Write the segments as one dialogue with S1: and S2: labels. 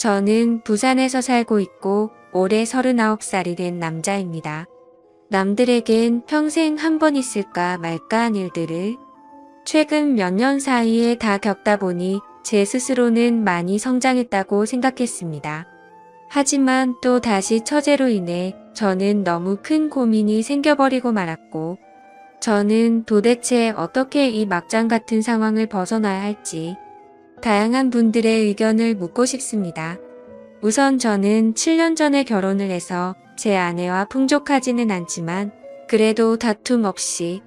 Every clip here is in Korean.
S1: 저는 부산에서 살고 있고 올해 39살이 된 남자입니다. 남들에겐 평생 한 번 있을까 말까한 일들을 최근 몇 년 사이에 다 겪다 보니 제 스스로는 많이 성장했다고 생각했습니다. 하지만 또 다시 처제로 인해 저는 너무 큰 고민이 생겨버리고 말았고, 저는 도대체 어떻게 이 막장 같은 상황을 벗어나야 할지 다양한 분들의 의견을 묻고 싶습니다. 우선 저는 7년 전에 결혼을 해서 제 아내와 풍족하지는 않지만 그래도 다툼 없이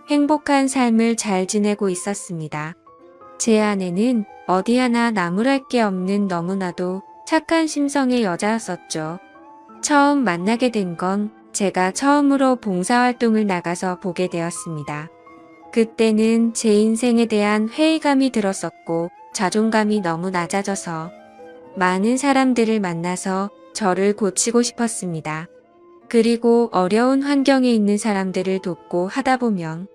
S1: 행복한 삶을 잘 지내고 있었습니다. 제 아내는 어디 하나 나무랄 게 없는 너무나도 착한 심성의 여자였었죠. 처음 만나게 된 건 제가 처음으로 봉사활동을 나가서 보게 되었습니다. 그때는 제 인생에 대한 회의감이 들었었고 자존감이 너무 낮아져서 많은 사람들을 만나서 저를 고치고 싶었습니다. 그리고 어려운 환경에 있는 사람들을 돕고 하다 보면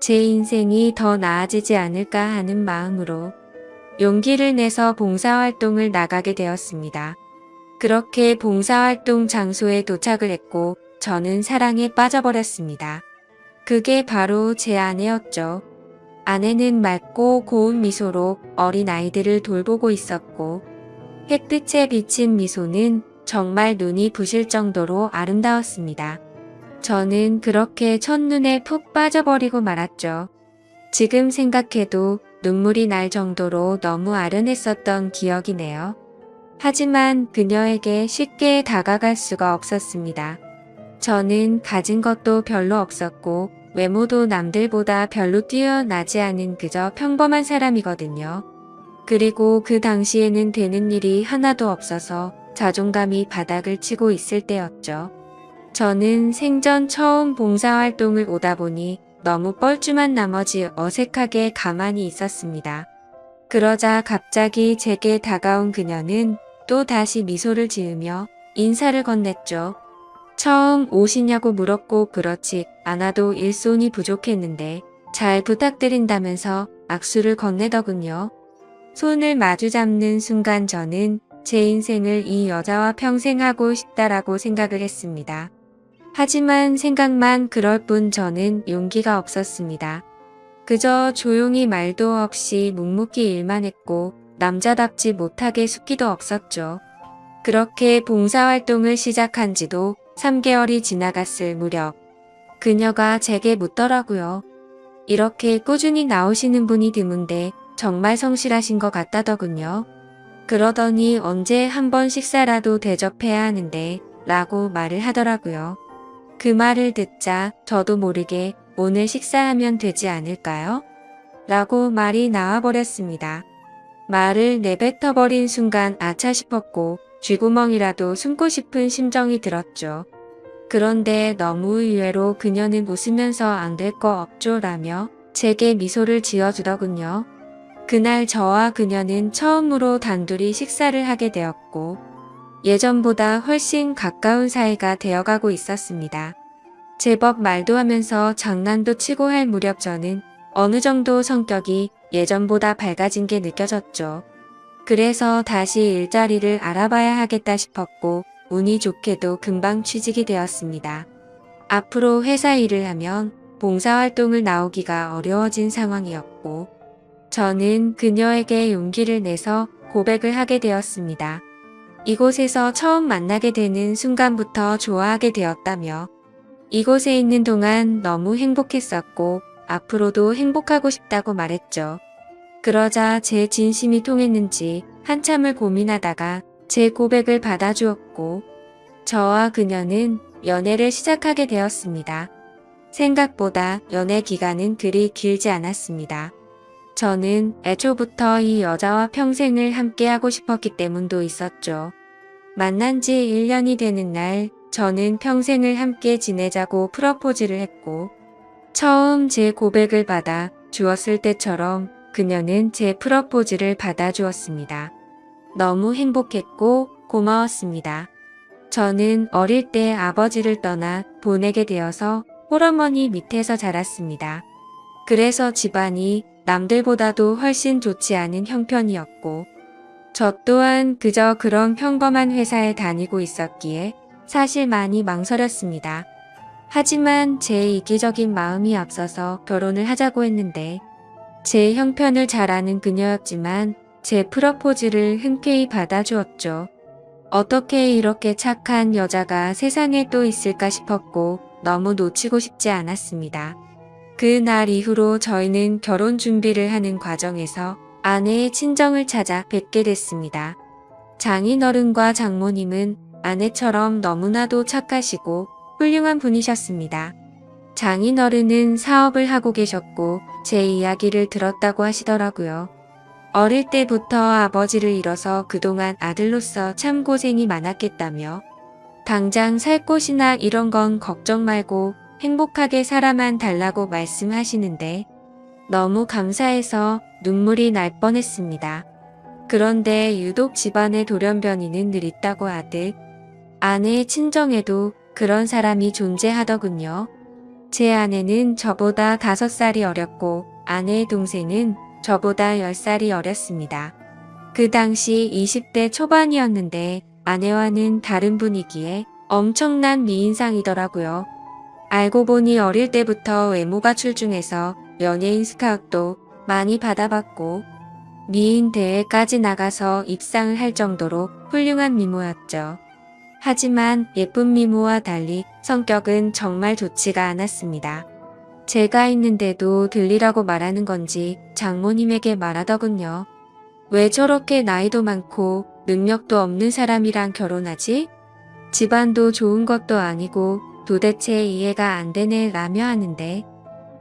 S1: 제 인생이 더 나아지지 않을까 하는 마음으로 용기를 내서 봉사활동을 나가게 되었습니다. 그렇게 봉사활동 장소에 도착을 했고 저는 사랑에 빠져버렸습니다. 그게 바로 제 아내였죠. 아내는 맑고 고운 미소로 어린 아이들을 돌보고 있었고 햇빛에 비친 미소는 정말 눈이 부실 정도로 아름다웠습니다. 저는 그렇게 첫눈에 푹 빠져버리고 말았죠. 지금 생각해도 눈물이 날 정도로 너무 아련했었던 기억이네요. 하지만 그녀에게 쉽게 다가갈 수가 없었습니다. 저는 가진 것도 별로 없었고 외모도 남들보다 별로 뛰어나지 않은 그저 평범한 사람이거든요. 그리고 그 당시에는 되는 일이 하나도 없어서 자존감이 바닥을 치고 있을 때였죠. 저는 생전 처음 봉사활동을 오다 보니 너무 뻘쭘한 나머지 어색하게 가만히 있었습니다. 그러자 갑자기 제게 다가온 그녀는 또 다시 미소를 지으며 인사를 건넸죠. 처음 오시냐고 물었고 그렇지 않아도 일손이 부족했는데 잘 부탁드린다면서 악수를 건네더군요. 손을 마주 잡는 순간 저는 제 인생을 이 여자와 평생 하고 싶다라고 생각을 했습니다. 하지만 생각만 그럴 뿐 저는 용기가 없었습니다. 그저 조용히 말도 없이 묵묵히 일만 했고 남자답지 못하게 숫기도 없었죠. 그렇게 봉사활동을 시작한 지도 3개월이 지나갔을 무렵 그녀가 제게 묻더라고요. 이렇게 꾸준히 나오시는 분이 드문데 정말 성실하신 것 같다더군요. 그러더니 언제 한번 식사라도 대접해야 하는데 라고 말을 하더라고요. 그 말을 듣자 저도 모르게 오늘 식사하면 되지 않을까요? 라고 말이 나와버렸습니다. 말을 내뱉어버린 순간 아차 싶었고 쥐구멍이라도 숨고 싶은 심정이 들었죠. 그런데 너무 의외로 그녀는 웃으면서 안 될 거 없죠 라며 제게 미소를 지어주더군요. 그날 저와 그녀는 처음으로 단둘이 식사를 하게 되었고 예전보다 훨씬 가까운 사이가 되어가고 있었습니다. 제법 말도 하면서 장난도 치고 할 무렵 저는 어느 정도 성격이 예전보다 밝아진 게 느껴졌죠. 그래서 다시 일자리를 알아봐야 하겠다 싶었고 운이 좋게도 금방 취직이 되었습니다. 앞으로 회사 일을 하면 봉사활동을 나오기가 어려워진 상황이었고 저는 그녀에게 용기를 내서 고백을 하게 되었습니다. 이곳에서 처음 만나게 되는 순간부터 좋아하게 되었다며 이곳에 있는 동안 너무 행복했었고 앞으로도 행복하고 싶다고 말했죠. 그러자 제 진심이 통했는지 한참을 고민하다가 제 고백을 받아주었고 저와 그녀는 연애를 시작하게 되었습니다. 생각보다 연애 기간은 그리 길지 않았습니다. 저는 애초부터 이 여자와 평생을 함께하고 싶었기 때문도 있었죠. 만난 지 1년이 되는 날 저는 평생을 함께 지내자고 프러포즈를 했고 처음 제 고백을 받아 주었을 때처럼 그녀는 제 프러포즈를 받아주었습니다. 너무 행복했고 고마웠습니다. 저는 어릴 때 아버지를 떠나 보내게 되어서 홀어머니 밑에서 자랐습니다. 그래서 집안이 남들보다도 훨씬 좋지 않은 형편이었고 저 또한 그저 그런 평범한 회사에 다니고 있었기에 사실 많이 망설였습니다. 하지만 제 이기적인 마음이 앞서서 결혼을 하자고 했는데 제 형편을 잘 아는 그녀였지만 제 프러포즈를 흔쾌히 받아주었죠. 어떻게 이렇게 착한 여자가 세상에 또 있을까 싶었고 너무 놓치고 싶지 않았습니다. 그날 이후로 저희는 결혼 준비를 하는 과정에서 아내의 친정을 찾아 뵙게 됐습니다. 장인어른과 장모님은 아내처럼 너무나도 착하시고 훌륭한 분이셨습니다. 장인어른은 사업을 하고 계셨고 제 이야기를 들었다고 하시더라고요. 어릴 때부터 아버지를 잃어서 그동안 아들로서 참 고생이 많았겠다며 당장 살 곳이나 이런 건 걱정 말고 행복하게 살아만 달라고 말씀하시는데 너무 감사해서 눈물이 날 뻔했습니다. 그런데 유독 집안의 돌연변이는 늘 있다고 하듯 아내의 친정에도 그런 사람이 존재하더군요. 제 아내는 저보다 5살이 어렸고 아내의 동생은 저보다 10살이 어렸습니다. 그 당시 20대 초반이었는데 아내와는 다른 분이기에 엄청난 미인상이더라고요. 알고 보니 어릴 때부터 외모가 출중해서 연예인 스카웃도 많이 받아봤고 미인 대회까지 나가서 입상을 할 정도로 훌륭한 미모였죠. 하지만 예쁜 미모와 달리 성격은 정말 좋지가 않았습니다. 제가 있는데도 들리라고 말하는 건지 장모님에게 말하더군요. 왜 저렇게 나이도 많고 능력도 없는 사람이랑 결혼하지? 집안도 좋은 것도 아니고 도대체 이해가 안 되네 라며 하는데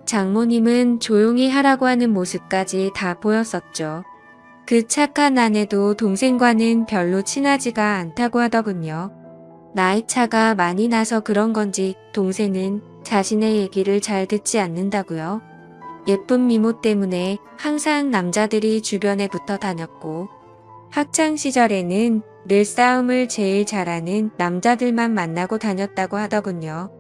S1: 장모님은 조용히 하라고 하는 모습까지 다 보였었죠. 그 착한 아내도 동생과는 별로 친하지가 않다고 하더군요. 나이 차가 많이 나서 그런 건지 동생은 자신의 얘기를 잘 듣지 않는다고요. 예쁜 미모 때문에 항상 남자들이 주변에 붙어 다녔고 학창 시절에는 늘 싸움을 제일 잘하는 남자들만 만나고 다녔다고 하더군요.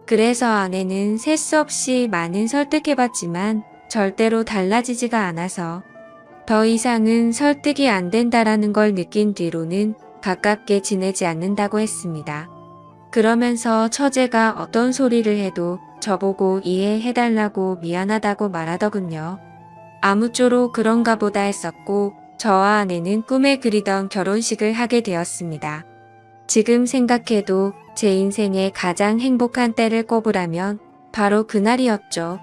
S1: 그래서 아내는 셀 수 없이 많은 설득해봤지만 절대로 달라지지가 않아서 더 이상은 설득이 안 된다라는 걸 느낀 뒤로는 가깝게 지내지 않는다고 했습니다. 그러면서 처제가 어떤 소리를 해도 저보고 이해해달라고 미안하다고 말하더군요. 아무쪼록 그런가 보다 했었고 저와 아내는 꿈에 그리던 결혼식을 하게 되었습니다. 지금 생각해도 제 인생의 가장 행복한 때를 꼽으라면 바로 그날이었죠.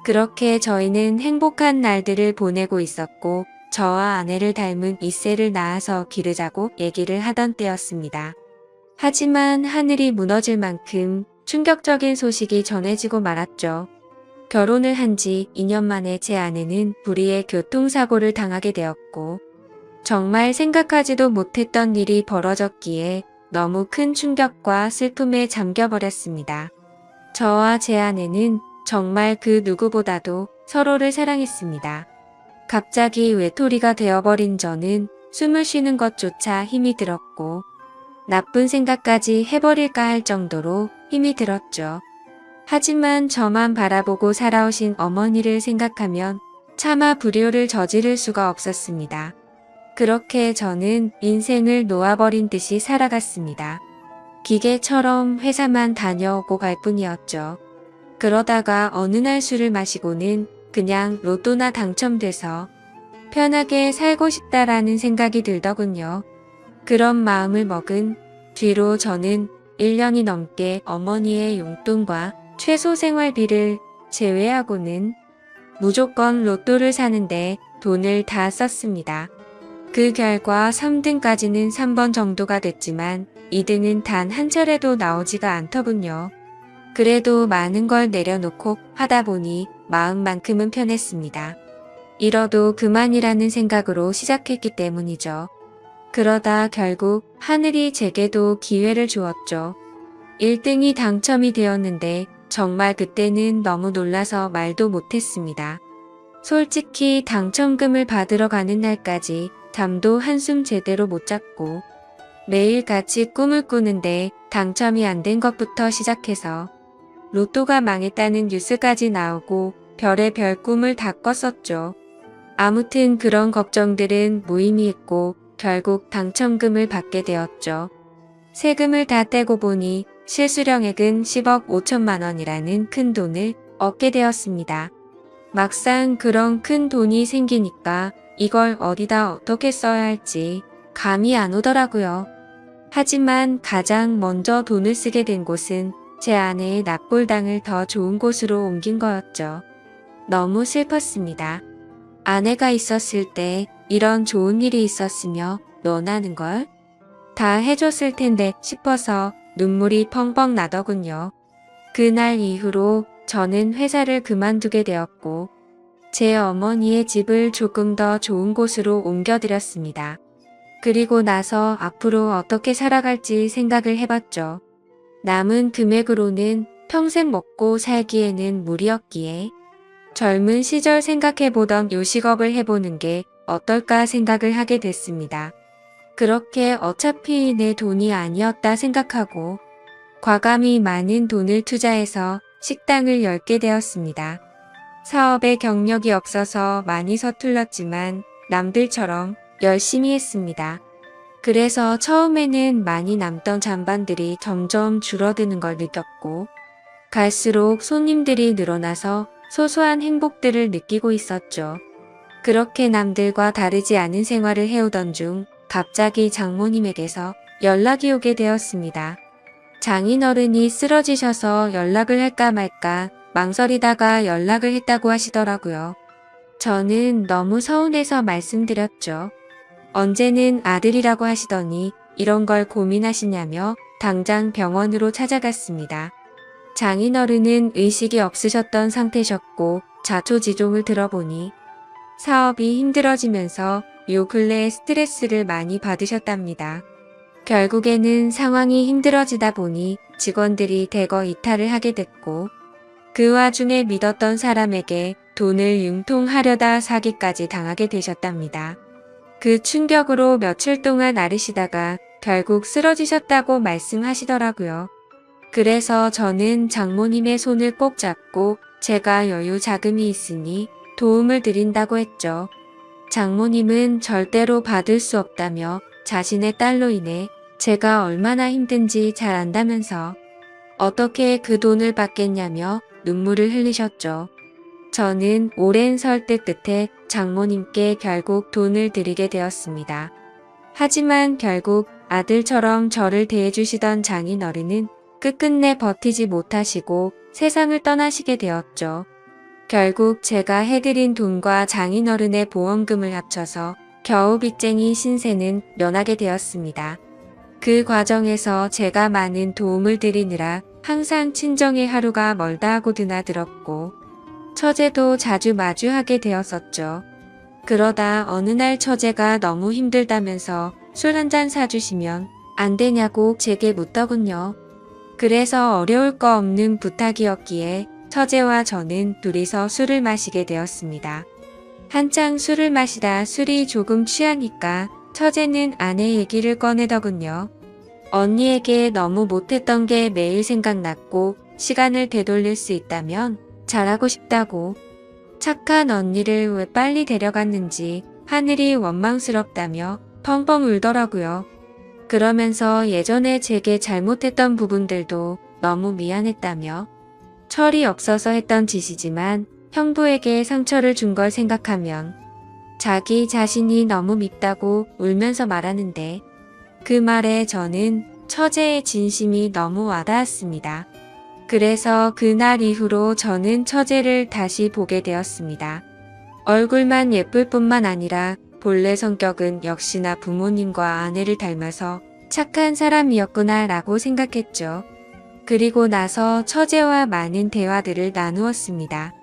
S1: 그렇게 저희는 행복한 날들을 보내고 있었고 저와 아내를 닮은 이세를 낳아서 기르자고 얘기를 하던 때였습니다. 하지만 하늘이 무너질 만큼 충격적인 소식이 전해지고 말았죠. 결혼을 한 지 2년 만에 제 아내는 불의의 교통사고를 당하게 되었고 정말 생각하지도 못했던 일이 벌어졌기에 너무 큰 충격과 슬픔에 잠겨버렸습니다. 저와 제 아내는 정말 그 누구보다도 서로를 사랑했습니다. 갑자기 외톨이가 되어버린 저는 숨을 쉬는 것조차 힘이 들었고 나쁜 생각까지 해버릴까 할 정도로 힘이 들었죠. 하지만 저만 바라보고 살아오신 어머니를 생각하면 차마 불효를 저지를 수가 없었습니다. 그렇게 저는 인생을 놓아버린 듯이 살아갔습니다. 기계처럼 회사만 다녀오고 갈 뿐이었죠. 그러다가 어느 날 술을 마시고는 그냥 로또나 당첨돼서 편하게 살고 싶다라는 생각이 들더군요. 그런 마음을 먹은 뒤로 저는 1년이 넘게 어머니의 용돈과 최소 생활비를 제외하고는 무조건 로또를 사는데 돈을 다 썼습니다. 그 결과 3등까지는 3번 정도가 됐지만 2등은 단 한 차례도 나오지가 않더군요. 그래도 많은 걸 내려놓고 하다 보니 마음만큼은 편했습니다. 잃어도 그만이라는 생각으로 시작했기 때문이죠. 그러다 결국 하늘이 제게도 기회를 주었죠. 1등이 당첨이 되었는데 정말 그때는 너무 놀라서 말도 못했습니다. 솔직히 당첨금을 받으러 가는 날까지 잠도 한숨 제대로 못 잤고 매일 같이 꿈을 꾸는데 당첨이 안 된 것부터 시작해서 로또가 망했다는 뉴스까지 나오고 별의별 꿈을 다 꿨었죠. 아무튼 그런 걱정들은 무의미했고 결국 당첨금을 받게 되었죠. 세금을 다 떼고 보니 실수령액은 10억 5천만 원이라는 큰 돈을 얻게 되었습니다. 막상 그런 큰 돈이 생기니까 이걸 어디다 어떻게 써야 할지 감이 안 오더라고요. 하지만 가장 먼저 돈을 쓰게 된 곳은 제 아내의 납골당을 더 좋은 곳으로 옮긴 거였죠. 너무 슬펐습니다. 아내가 있었을 때 이런 좋은 일이 있었으며 너나는 걸 다 해줬을 텐데 싶어서 눈물이 펑펑 나더군요. 그날 이후로 저는 회사를 그만두게 되었고 제 어머니의 집을 조금 더 좋은 곳으로 옮겨드렸습니다. 그리고 나서 앞으로 어떻게 살아갈지 생각을 해봤죠. 남은 금액으로는 평생 먹고 살기에는 무리였기에 젊은 시절 생각해보던 요식업을 해보는 게 어떨까 생각을 하게 됐습니다. 그렇게 어차피 내 돈이 아니었다 생각하고 과감히 많은 돈을 투자해서 식당을 열게 되었습니다. 사업에 경력이 없어서 많이 서툴렀지만 남들처럼 열심히 했습니다. 그래서 처음에는 많이 남던 잔반들이 점점 줄어드는 걸 느꼈고 갈수록 손님들이 늘어나서 소소한 행복들을 느끼고 있었죠. 그렇게 남들과 다르지 않은 생활을 해오던 중 갑자기 장모님에게서 연락이 오게 되었습니다. 장인어른이 쓰러지셔서 연락을 할까 말까 망설이다가 연락을 했다고 하시더라고요. 저는 너무 서운해서 말씀드렸죠. 언제는 아들이라고 하시더니 이런 걸 고민하시냐며 당장 병원으로 찾아갔습니다. 장인어른은 의식이 없으셨던 상태셨고 자초지종을 들어보니 사업이 힘들어지면서 요 근래에 스트레스를 많이 받으셨답니다. 결국에는 상황이 힘들어지다 보니 직원들이 대거 이탈을 하게 됐고 그 와중에 믿었던 사람에게 돈을 융통하려다 사기까지 당하게 되셨답니다. 그 충격으로 며칠 동안 앓으시다가 결국 쓰러지셨다고 말씀하시더라고요. 그래서 저는 장모님의 손을 꼭 잡고 제가 여유 자금이 있으니 도움을 드린다고 했죠. 장모님은 절대로 받을 수 없다며 자신의 딸로 인해 제가 얼마나 힘든지 잘 안다면서 어떻게 그 돈을 받겠냐며 눈물을 흘리셨죠. 저는 오랜 설득 끝에 장모님께 결국 돈을 드리게 되었습니다. 하지만 결국 아들처럼 저를 대해주시던 장인어른은 끝끝내 버티지 못하시고 세상을 떠나시게 되었죠. 결국 제가 해드린 돈과 장인어른의 보험금을 합쳐서 겨우 빚쟁이 신세는 면하게 되었습니다. 그 과정에서 제가 많은 도움을 드리느라 항상 친정의 하루가 멀다 하고 드나들었고 처제도 자주 마주하게 되었었죠. 그러다 어느 날 처제가 너무 힘들다면서 술 한잔 사주시면 안 되냐고 제게 묻더군요. 그래서 어려울 거 없는 부탁이었기에 처제와 저는 둘이서 술을 마시게 되었습니다. 한창 술을 마시다 술이 조금 취하니까 처제는 아내 얘기를 꺼내더군요. 언니에게 너무 못했던 게 매일 생각났고 시간을 되돌릴 수 있다면 잘하고 싶다고. 착한 언니를 왜 빨리 데려갔는지 하늘이 원망스럽다며 펑펑 울더라고요. 그러면서 예전에 제게 잘못했던 부분들도 너무 미안했다며 철이 없어서 했던 짓이지만 형부에게 상처를 준 걸 생각하면 자기 자신이 너무 밉다고 울면서 말하는데 그 말에 저는 처제의 진심이 너무 와닿았습니다. 그래서 그날 이후로 저는 처제를 다시 보게 되었습니다. 얼굴만 예쁠 뿐만 아니라 본래 성격은 역시나 부모님과 아내를 닮아서 착한 사람이었구나 라고 생각했죠. 그리고 나서 처제와 많은 대화들을 나누었습니다.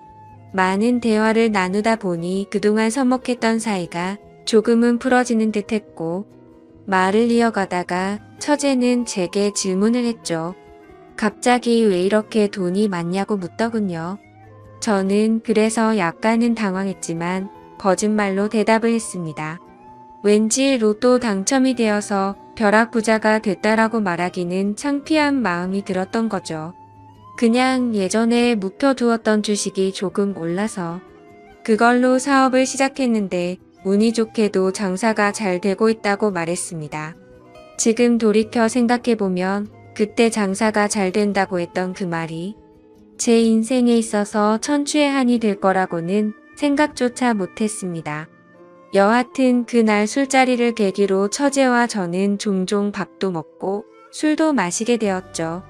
S1: 많은 대화를 나누다 보니 그동안 서먹했던 사이가 조금은 풀어지는 듯 했고 말을 이어가다가 처제는 제게 질문을 했죠. 갑자기 왜 이렇게 돈이 많냐고 묻더군요. 저는 그래서 약간은 당황했지만 거짓말로 대답을 했습니다. 왠지 로또 당첨이 되어서 벼락부자가 됐다라고 말하기는 창피한 마음이 들었던 거죠. 그냥 예전에 묵혀두었던 주식이 조금 올라서 그걸로 사업을 시작했는데 운이 좋게도 장사가 잘 되고 있다고 말했습니다. 지금 돌이켜 생각해보면 그때 장사가 잘 된다고 했던 그 말이 제 인생에 있어서 천추의 한이 될 거라고는 생각조차 못했습니다. 여하튼 그날 술자리를 계기로 처제와 저는 종종 밥도 먹고 술도 마시게 되었죠.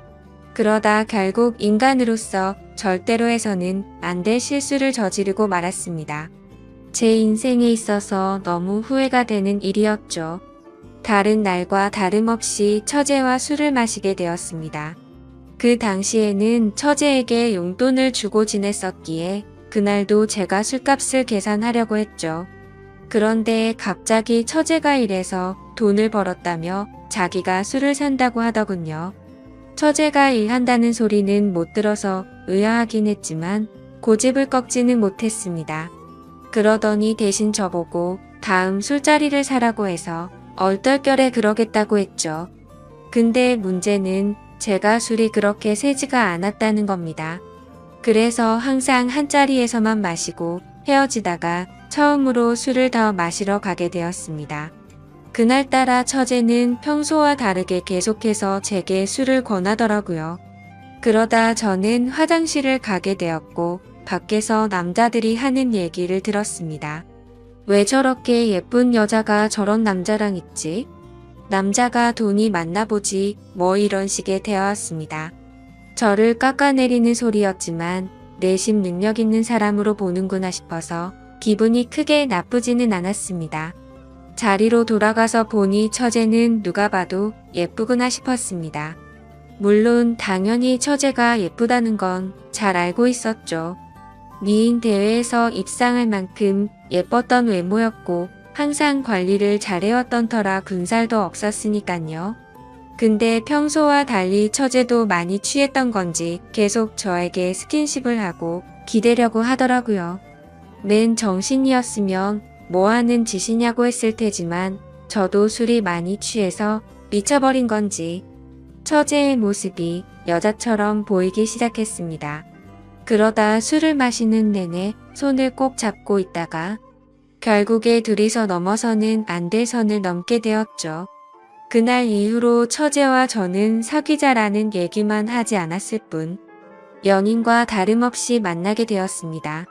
S1: 그러다 결국 인간으로서 절대로 해서는 안 될 실수를 저지르고 말았습니다. 제 인생에 있어서 너무 후회가 되는 일이었죠. 다른 날과 다름없이 처제와 술을 마시게 되었습니다. 그 당시에는 처제에게 용돈을 주고 지냈었기에 그날도 제가 술값을 계산하려고 했죠. 그런데 갑자기 처제가 이래서 돈을 벌었다며 자기가 술을 산다고 하더군요. 처제가 일한다는 소리는 못 들어서 의아하긴 했지만 고집을 꺾지는 못했습니다. 그러더니 대신 저보고 다음 술자리를 사라고 해서 얼떨결에 그러겠다고 했죠. 근데 문제는 제가 술이 그렇게 세지가 않았다는 겁니다. 그래서 항상 한 자리에서만 마시고 헤어지다가 처음으로 술을 더 마시러 가게 되었습니다. 그날따라 처제는 평소와 다르게 계속해서 제게 술을 권하더라고요. 그러다 저는 화장실을 가게 되었고 밖에서 남자들이 하는 얘기를 들었습니다. 왜 저렇게 예쁜 여자가 저런 남자랑 있지? 남자가 돈이 많나 보지 뭐 이런 식의 대화였습니다. 저를 깎아내리는 소리였지만 내심 능력 있는 사람으로 보는구나 싶어서 기분이 크게 나쁘지는 않았습니다. 자리로 돌아가서 보니 처제는 누가 봐도 예쁘구나 싶었습니다. 물론 당연히 처제가 예쁘다는 건 잘 알고 있었죠. 미인 대회에서 입상할 만큼 예뻤던 외모였고 항상 관리를 잘해왔던 터라 군살도 없었으니깐요. 근데 평소와 달리 처제도 많이 취했던 건지 계속 저에게 스킨십을 하고 기대려고 하더라고요. 맨 정신이었으면 뭐하는 짓이냐고 했을 테지만 저도 술이 많이 취해서 미쳐버린 건지 처제의 모습이 여자처럼 보이기 시작했습니다. 그러다 술을 마시는 내내 손을 꼭 잡고 있다가 결국에 둘이서 넘어서는 안 될 선을 넘게 되었죠. 그날 이후로 처제와 저는 사귀자라는 얘기만 하지 않았을 뿐 연인과 다름없이 만나게 되었습니다.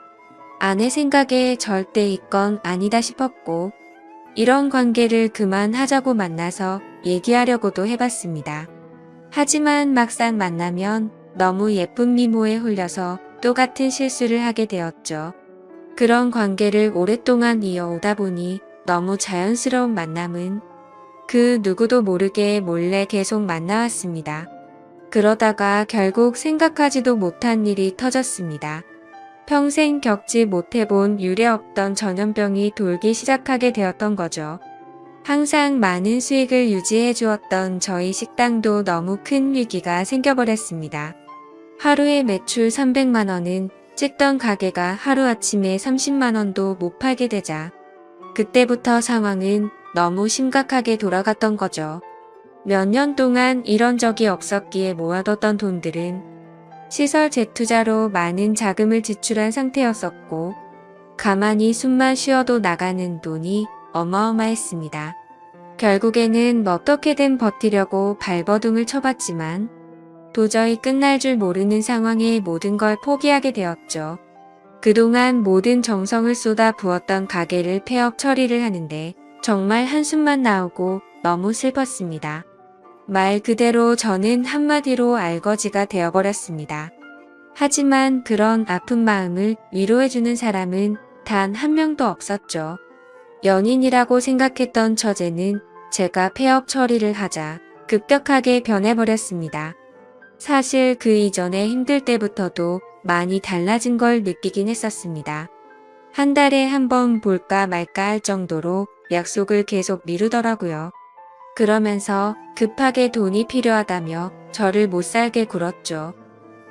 S1: 아내 생각에 절대 이건 아니다 싶었고 이런 관계를 그만하자고 만나서 얘기하려고도 해봤습니다. 하지만 막상 만나면 너무 예쁜 미모에 홀려서 똑같은 실수를 하게 되었죠. 그런 관계를 오랫동안 이어오다 보니 너무 자연스러운 만남은 그 누구도 모르게 몰래 계속 만나왔습니다. 그러다가 결국 생각하지도 못한 일이 터졌습니다. 평생 겪지 못해본 유례없던 전염병이 돌기 시작하게 되었던 거죠. 항상 많은 수익을 유지해 주었던 저희 식당도 너무 큰 위기가 생겨버렸습니다. 하루에 매출 300만 원은 찍던 가게가 하루아침에 30만 원도 못 팔게 되자 그때부터 상황은 너무 심각하게 돌아갔던 거죠. 몇 년 동안 이런 적이 없었기에 모아뒀던 돈들은 시설 재투자로 많은 자금을 지출한 상태였었고 가만히 숨만 쉬어도 나가는 돈이 어마어마했습니다. 결국에는 어떻게든 버티려고 발버둥을 쳐봤지만 도저히 끝날 줄 모르는 상황에 모든 걸 포기하게 되었죠. 그동안 모든 정성을 쏟아 부었던 가게를 폐업 처리를 하는데 정말 한숨만 나오고 너무 슬펐습니다. 말 그대로 저는 한마디로 알거지가 되어버렸습니다. 하지만 그런 아픈 마음을 위로해주는 사람은 단 한 명도 없었죠. 연인이라고 생각했던 처제는 제가 폐업 처리를 하자 급격하게 변해버렸습니다. 사실 그 이전에 힘들 때부터도 많이 달라진 걸 느끼긴 했었습니다. 한 달에 한 번 볼까 말까 할 정도로 약속을 계속 미루더라고요. 그러면서 급하게 돈이 필요하다며 저를 못 살게 굴었죠.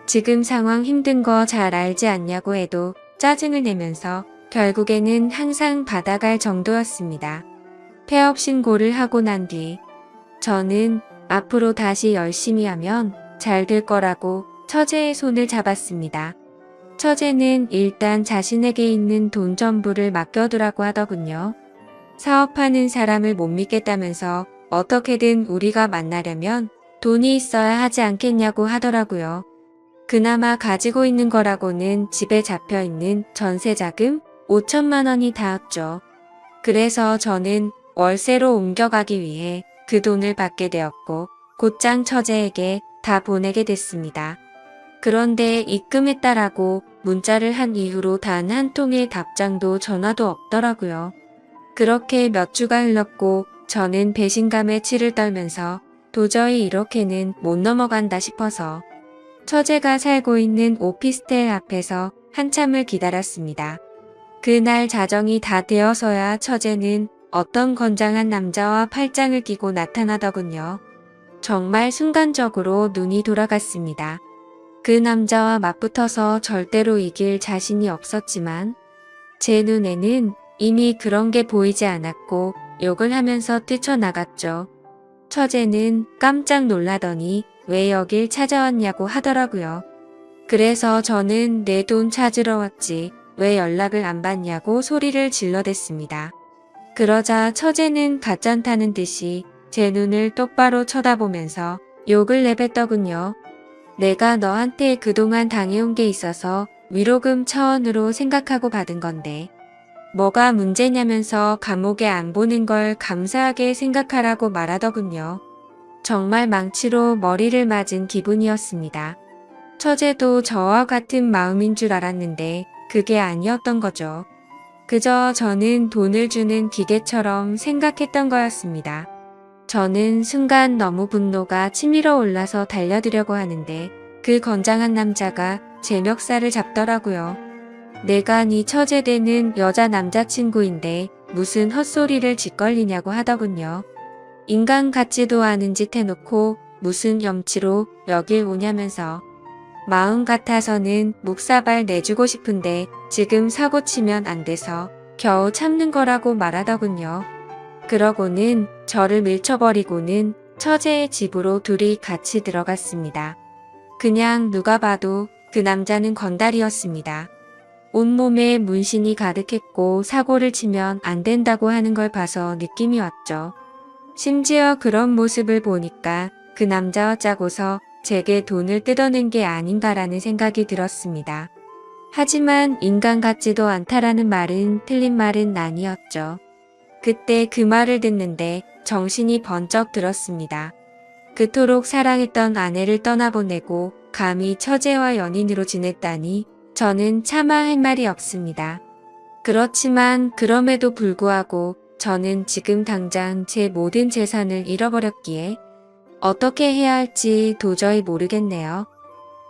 S1: 지금 상황 힘든 거 잘 알지 않냐고 해도 짜증을 내면서 결국에는 항상 받아갈 정도였습니다. 폐업 신고를 하고 난 뒤 저는 앞으로 다시 열심히 하면 잘 될 거라고 처제의 손을 잡았습니다. 처제는 일단 자신에게 있는 돈 전부를 맡겨두라고 하더군요. 사업하는 사람을 못 믿겠다면서 어떻게든 우리가 만나려면 돈이 있어야 하지 않겠냐고 하더라고요. 그나마 가지고 있는 거라고는 집에 잡혀 있는 전세자금 5천만 원이 닿았죠. 그래서 저는 월세로 옮겨가기 위해 그 돈을 받게 되었고 곧장 처제에게 다 보내게 됐습니다. 그런데 입금했다라고 문자를 한 이후로 단 한 통의 답장도 전화도 없더라고요. 그렇게 몇 주가 흘렀고 저는 배신감에 치를 떨면서 도저히 이렇게는 못 넘어간다 싶어서 처제가 살고 있는 오피스텔 앞에서 한참을 기다렸습니다. 그날 자정이 다 되어서야 처제는 어떤 건장한 남자와 팔짱을 끼고 나타나더군요. 정말 순간적으로 눈이 돌아갔습니다. 그 남자와 맞붙어서 절대로 이길 자신이 없었지만 제 눈에는 이미 그런 게 보이지 않았고 욕을 하면서 뛰쳐나갔죠. 처제는 깜짝 놀라더니 왜 여길 찾아왔냐고 하더라고요. 그래서 저는 내 돈 찾으러 왔지 왜 연락을 안 받냐고 소리를 질러댔습니다. 그러자 처제는 가짠타는 듯이 제 눈을 똑바로 쳐다보면서 욕을 내뱉더군요. 내가 너한테 그동안 당해온 게 있어서 위로금 차원으로 생각하고 받은 건데 뭐가 문제냐면서 감옥에 안 보낸 걸 감사하게 생각하라고 말하더군요. 정말 망치로 머리를 맞은 기분이었습니다. 처제도 저와 같은 마음인 줄 알았는데 그게 아니었던 거죠. 그저 저는 돈을 주는 기계처럼 생각했던 거였습니다. 저는 순간 너무 분노가 치밀어 올라서 달려들려고 하는데 그 건장한 남자가 제 멱살을 잡더라고요. 내가 네 처제되는 여자 남자친구인데 무슨 헛소리를 짓걸리냐고 하더군요. 인간 같지도 않은 짓 해놓고 무슨 염치로 여길 오냐면서 마음 같아서는 묵사발 내주고 싶은데 지금 사고 치면 안 돼서 겨우 참는 거라고 말하더군요. 그러고는 저를 밀쳐버리고는 처제의 집으로 둘이 같이 들어갔습니다. 그냥 누가 봐도 그 남자는 건달이었습니다. 온몸에 문신이 가득했고 사고를 치면 안 된다고 하는 걸 봐서 느낌이 왔죠. 심지어 그런 모습을 보니까 그 남자와 짜고서 제게 돈을 뜯어낸 게 아닌가라는 생각이 들었습니다. 하지만 인간 같지도 않다라는 말은 틀린 말은 아니었죠. 그때 그 말을 듣는데 정신이 번쩍 들었습니다. 그토록 사랑했던 아내를 떠나보내고 감히 처제와 연인으로 지냈다니 저는 차마 할 말이 없습니다. 그렇지만 그럼에도 불구하고 저는 지금 당장 제 모든 재산을 잃어버렸기에 어떻게 해야 할지 도저히 모르겠네요.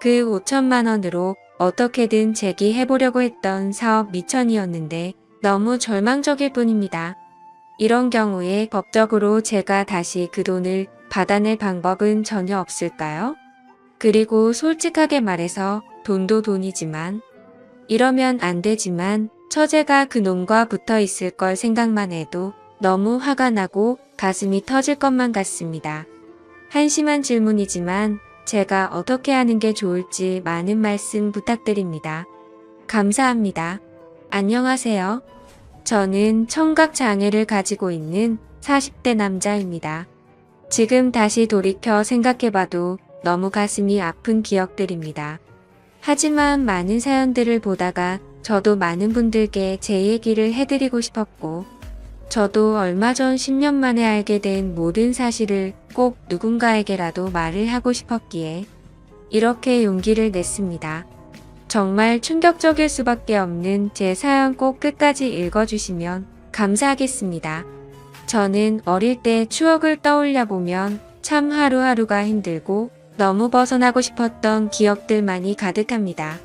S1: 그 5천만 원으로 어떻게든 재기해보려고 했던 사업 미천이었는데 너무 절망적일 뿐입니다. 이런 경우에 법적으로 제가 다시 그 돈을 받아낼 방법은 전혀 없을까요? 그리고 솔직하게 말해서 돈도 돈이지만 이러면 안 되지만 처제가 그 놈과 붙어 있을 걸 생각만 해도 너무 화가 나고 가슴이 터질 것만 같습니다. 한심한 질문이지만 제가 어떻게 하는 게 좋을지 많은 말씀 부탁드립니다. 감사합니다. 안녕하세요. 저는 청각장애를 가지고 있는 40대 남자입니다. 지금 다시 돌이켜 생각해봐도 너무 가슴이 아픈 기억들입니다. 하지만 많은 사연들을 보다가 저도 많은 분들께 제 얘기를 해드리고 싶었고 저도 얼마 전 10년 만에 알게 된 모든 사실을 꼭 누군가에게라도 말을 하고 싶었기에 이렇게 용기를 냈습니다. 정말 충격적일 수밖에 없는 제 사연 꼭 끝까지 읽어주시면 감사하겠습니다. 저는 어릴 때 추억을 떠올려 보면 참 하루하루가 힘들고 너무 벗어나고 싶었던 기억들만이 가득합니다.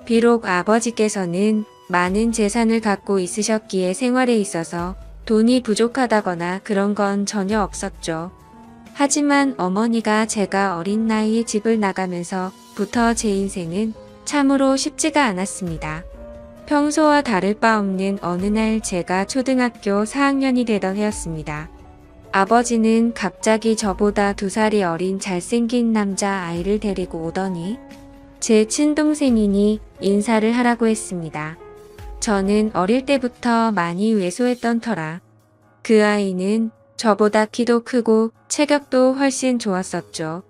S1: 비록 아버지께서는 많은 재산을 갖고 있으셨기에 생활에 있어서 돈이 부족하다거나 그런 건 전혀 없었죠. 하지만 어머니가 제가 어린 나이에 집을 나가면서부터 제 인생은 참으로 쉽지가 않았습니다. 평소와 다를 바 없는 어느 날 제가 초등학교 4학년이 되던 해였습니다. 아버지는 갑자기 저보다 2살이 어린 잘생긴 남자 아이를 데리고 오더니 제 친동생이니 인사를 하라고 했습니다. 저는 어릴 때부터 많이 왜소했던 터라 그 아이는 저보다 키도 크고 체격도 훨씬 좋았었죠.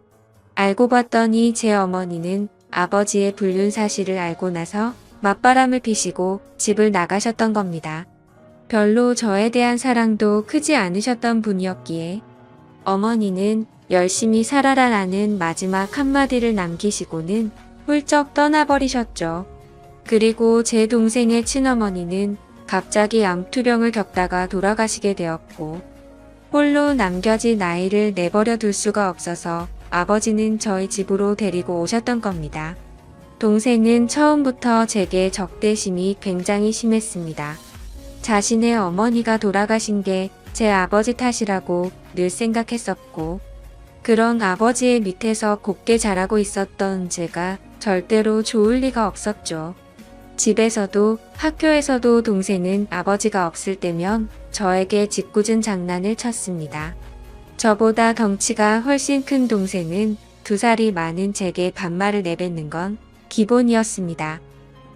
S1: 알고 봤더니 제 어머니는 아버지의 불륜 사실을 알고 나서 맞바람을 피시고 집을 나가셨던 겁니다. 별로 저에 대한 사랑도 크지 않으셨던 분이었기에 어머니는 열심히 살아라라는 마지막 한마디를 남기시고는 훌쩍 떠나버리셨죠. 그리고 제 동생의 친어머니는 갑자기 암투병을 겪다가 돌아가시게 되었고 홀로 남겨진 아이를 내버려 둘 수가 없어서 아버지는 저희 집으로 데리고 오셨던 겁니다. 동생은 처음부터 제게 적대심이 굉장히 심했습니다. 자신의 어머니가 돌아가신 게 제 아버지 탓이라고 늘 생각했었고 그런 아버지의 밑에서 곱게 자라고 있었던 제가 절대로 좋을 리가 없었죠. 집에서도 학교에서도 동생은 아버지가 없을 때면 저에게 짓궂은 장난을 쳤습니다. 저보다 덩치가 훨씬 큰 동생은 2살이 많은 제게 반말을 내뱉는 건 기본이었습니다.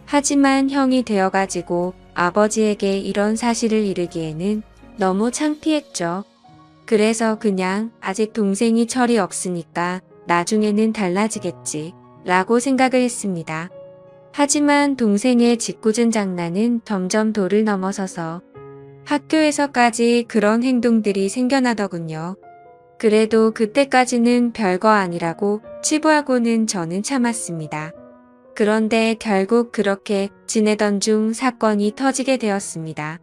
S1: 하지만 형이 되어가지고 아버지에게 이런 사실을 이르기에는 너무 창피했죠. 그래서 그냥 아직 동생이 철이 없으니까 나중에는 달라지겠지 라고 생각을 했습니다. 하지만 동생의 짓궂은 장난은 점점 도를 넘어서서 학교에서까지 그런 행동들이 생겨나더군요. 그래도 그때까지는 별거 아니라고 치부하고는 저는 참았습니다. 그런데 결국 그렇게 지내던 중 사건이 터지게 되었습니다.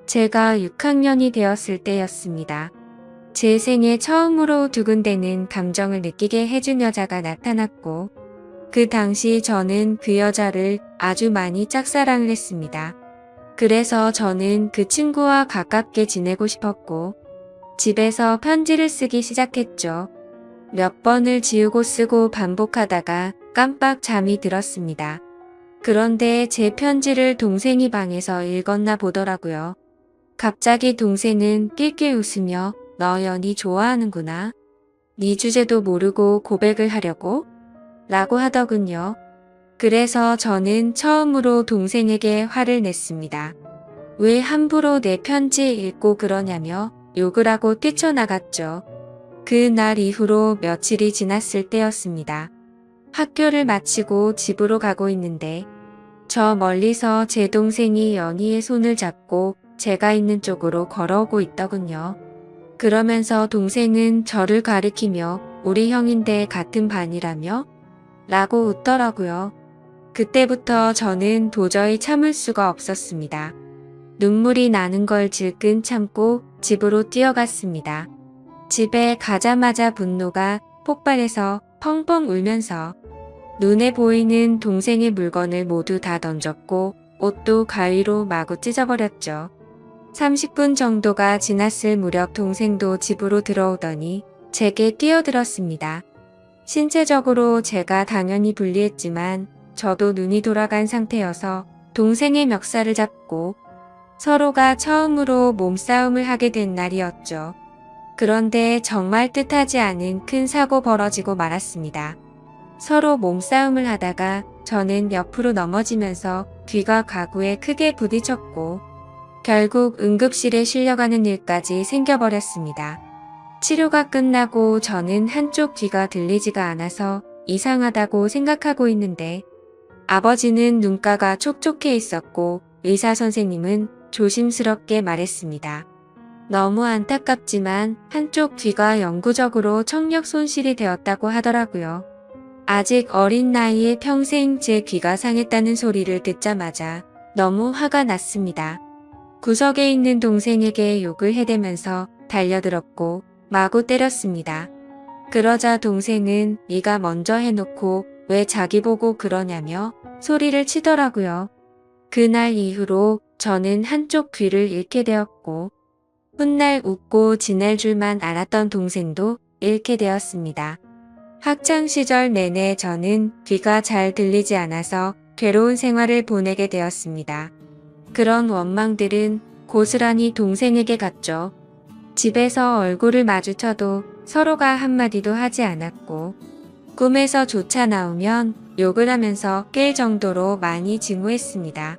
S1: 제가 6학년이 되었을 때였습니다. 제 생에 처음으로 두근대는 감정을 느끼게 해준 여자가 나타났고 그 당시 저는 그 여자를 아주 많이 짝사랑을 했습니다. 그래서 저는 그 친구와 가깝게 지내고 싶었고 집에서 편지를 쓰기 시작했죠. 몇 번을 지우고 쓰고 반복하다가 깜빡 잠이 들었습니다. 그런데 제 편지를 동생이 방에서 읽었나 보더라고요. 갑자기 동생은 낄낄 웃으며 너 연희 좋아하는구나. 네 주제도 모르고 고백을 하려고? 라고 하더군요. 그래서 저는 처음으로 동생에게 화를 냈습니다. 왜 함부로 내 편지 읽고 그러냐며 욕을 하고 뛰쳐나갔죠. 그날 이후로 며칠이 지났을 때였습니다. 학교를 마치고 집으로 가고 있는데 저 멀리서 제 동생이 연희의 손을 잡고 제가 있는 쪽으로 걸어오고 있더군요. 그러면서 동생은 저를 가리키며 우리 형인데 같은 반이라며? 라고 웃더라고요. 그때부터 저는 도저히 참을 수가 없었습니다. 눈물이 나는 걸 질끈 참고 집으로 뛰어갔습니다. 집에 가자마자 분노가 폭발해서 펑펑 울면서 눈에 보이는 동생의 물건을 모두 다 던졌고 옷도 가위로 마구 찢어버렸죠. 30분 정도가 지났을 무렵 동생도 집으로 들어오더니 제게 뛰어들었습니다. 신체적으로 제가 당연히 불리했지만 저도 눈이 돌아간 상태여서 동생의 멱살을 잡고 서로가 처음으로 몸싸움을 하게 된 날이었죠. 그런데 정말 뜻하지 않은 큰 사고 벌어지고 말았습니다. 서로 몸싸움을 하다가 저는 옆으로 넘어지면서 귀가 가구에 크게 부딪혔고 결국 응급실에 실려가는 일까지 생겨버렸습니다. 치료가 끝나고 저는 한쪽 귀가 들리지가 않아서 이상하다고 생각하고 있는데 아버지는 눈가가 촉촉해 있었고 의사 선생님은 조심스럽게 말했습니다. 너무 안타깝지만 한쪽 귀가 영구적으로 청력 손실이 되었다고 하더라고요. 아직 어린 나이에 평생 제 귀가 상했다는 소리를 듣자마자 너무 화가 났습니다. 구석에 있는 동생에게 욕을 해대면서 달려들었고 마구 때렸습니다. 그러자 동생은 네가 먼저 해놓고 왜 자기 보고 그러냐며 소리를 치더라고요. 그날 이후로 저는 한쪽 귀를 잃게 되었고 훗날 웃고 지낼 줄만 알았던 동생도 잃게 되었습니다. 학창시절 내내 저는 귀가 잘 들리지 않아서 괴로운 생활을 보내게 되었습니다. 그런 원망들은 고스란히 동생에게 갔죠. 집에서 얼굴을 마주쳐도 서로가 한마디도 하지 않았고 꿈에서 조차 나오면 욕을 하면서 깰 정도로 많이 증오했습니다.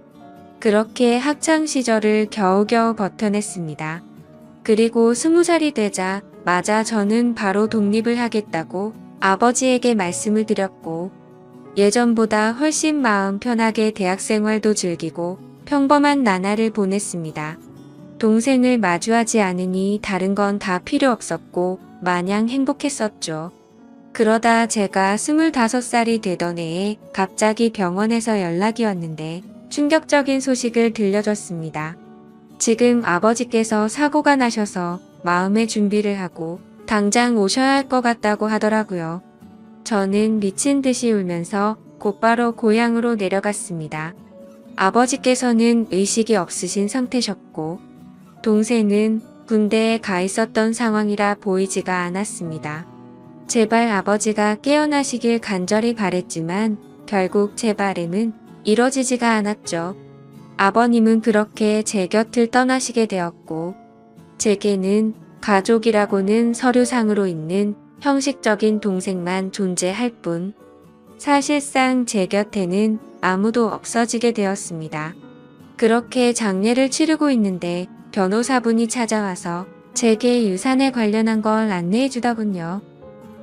S1: 그렇게 학창시절을 겨우겨우 버텨냈습니다. 그리고 20살이 되자 맞아 저는 바로 독립을 하겠다고 아버지에게 말씀을 드렸고 예전보다 훨씬 마음 편하게 대학 생활도 즐기고 평범한 나날을 보냈습니다. 동생을 마주하지 않으니 다른 건 다 필요 없었고 마냥 행복했었죠. 그러다 제가 25살이 되던 해에 갑자기 병원에서 연락이 왔는데 충격적인 소식을 들려줬습니다. 지금 아버지께서 사고가 나셔서 마음의 준비를 하고 당장 오셔야 할 것 같다고 하더라고요. 저는 미친 듯이 울면서 곧바로 고향으로 내려갔습니다. 아버지께서는 의식이 없으신 상태셨고 동생은 군대에 가 있었던 상황이라 보이지가 않았습니다. 제발 아버지가 깨어나시길 간절히 바랬지만 결국 제 바람은 이뤄지지가 않았죠. 아버님은 그렇게 제 곁을 떠나시게 되었고 제게는 가족이라고는 서류상으로 있는 형식적인 동생만 존재할 뿐 사실상 제 곁에는 아무도 없어지게 되었습니다. 그렇게 장례를 치르고 있는데 변호사분이 찾아와서 제게 유산에 관련한 걸 안내해 주더군요.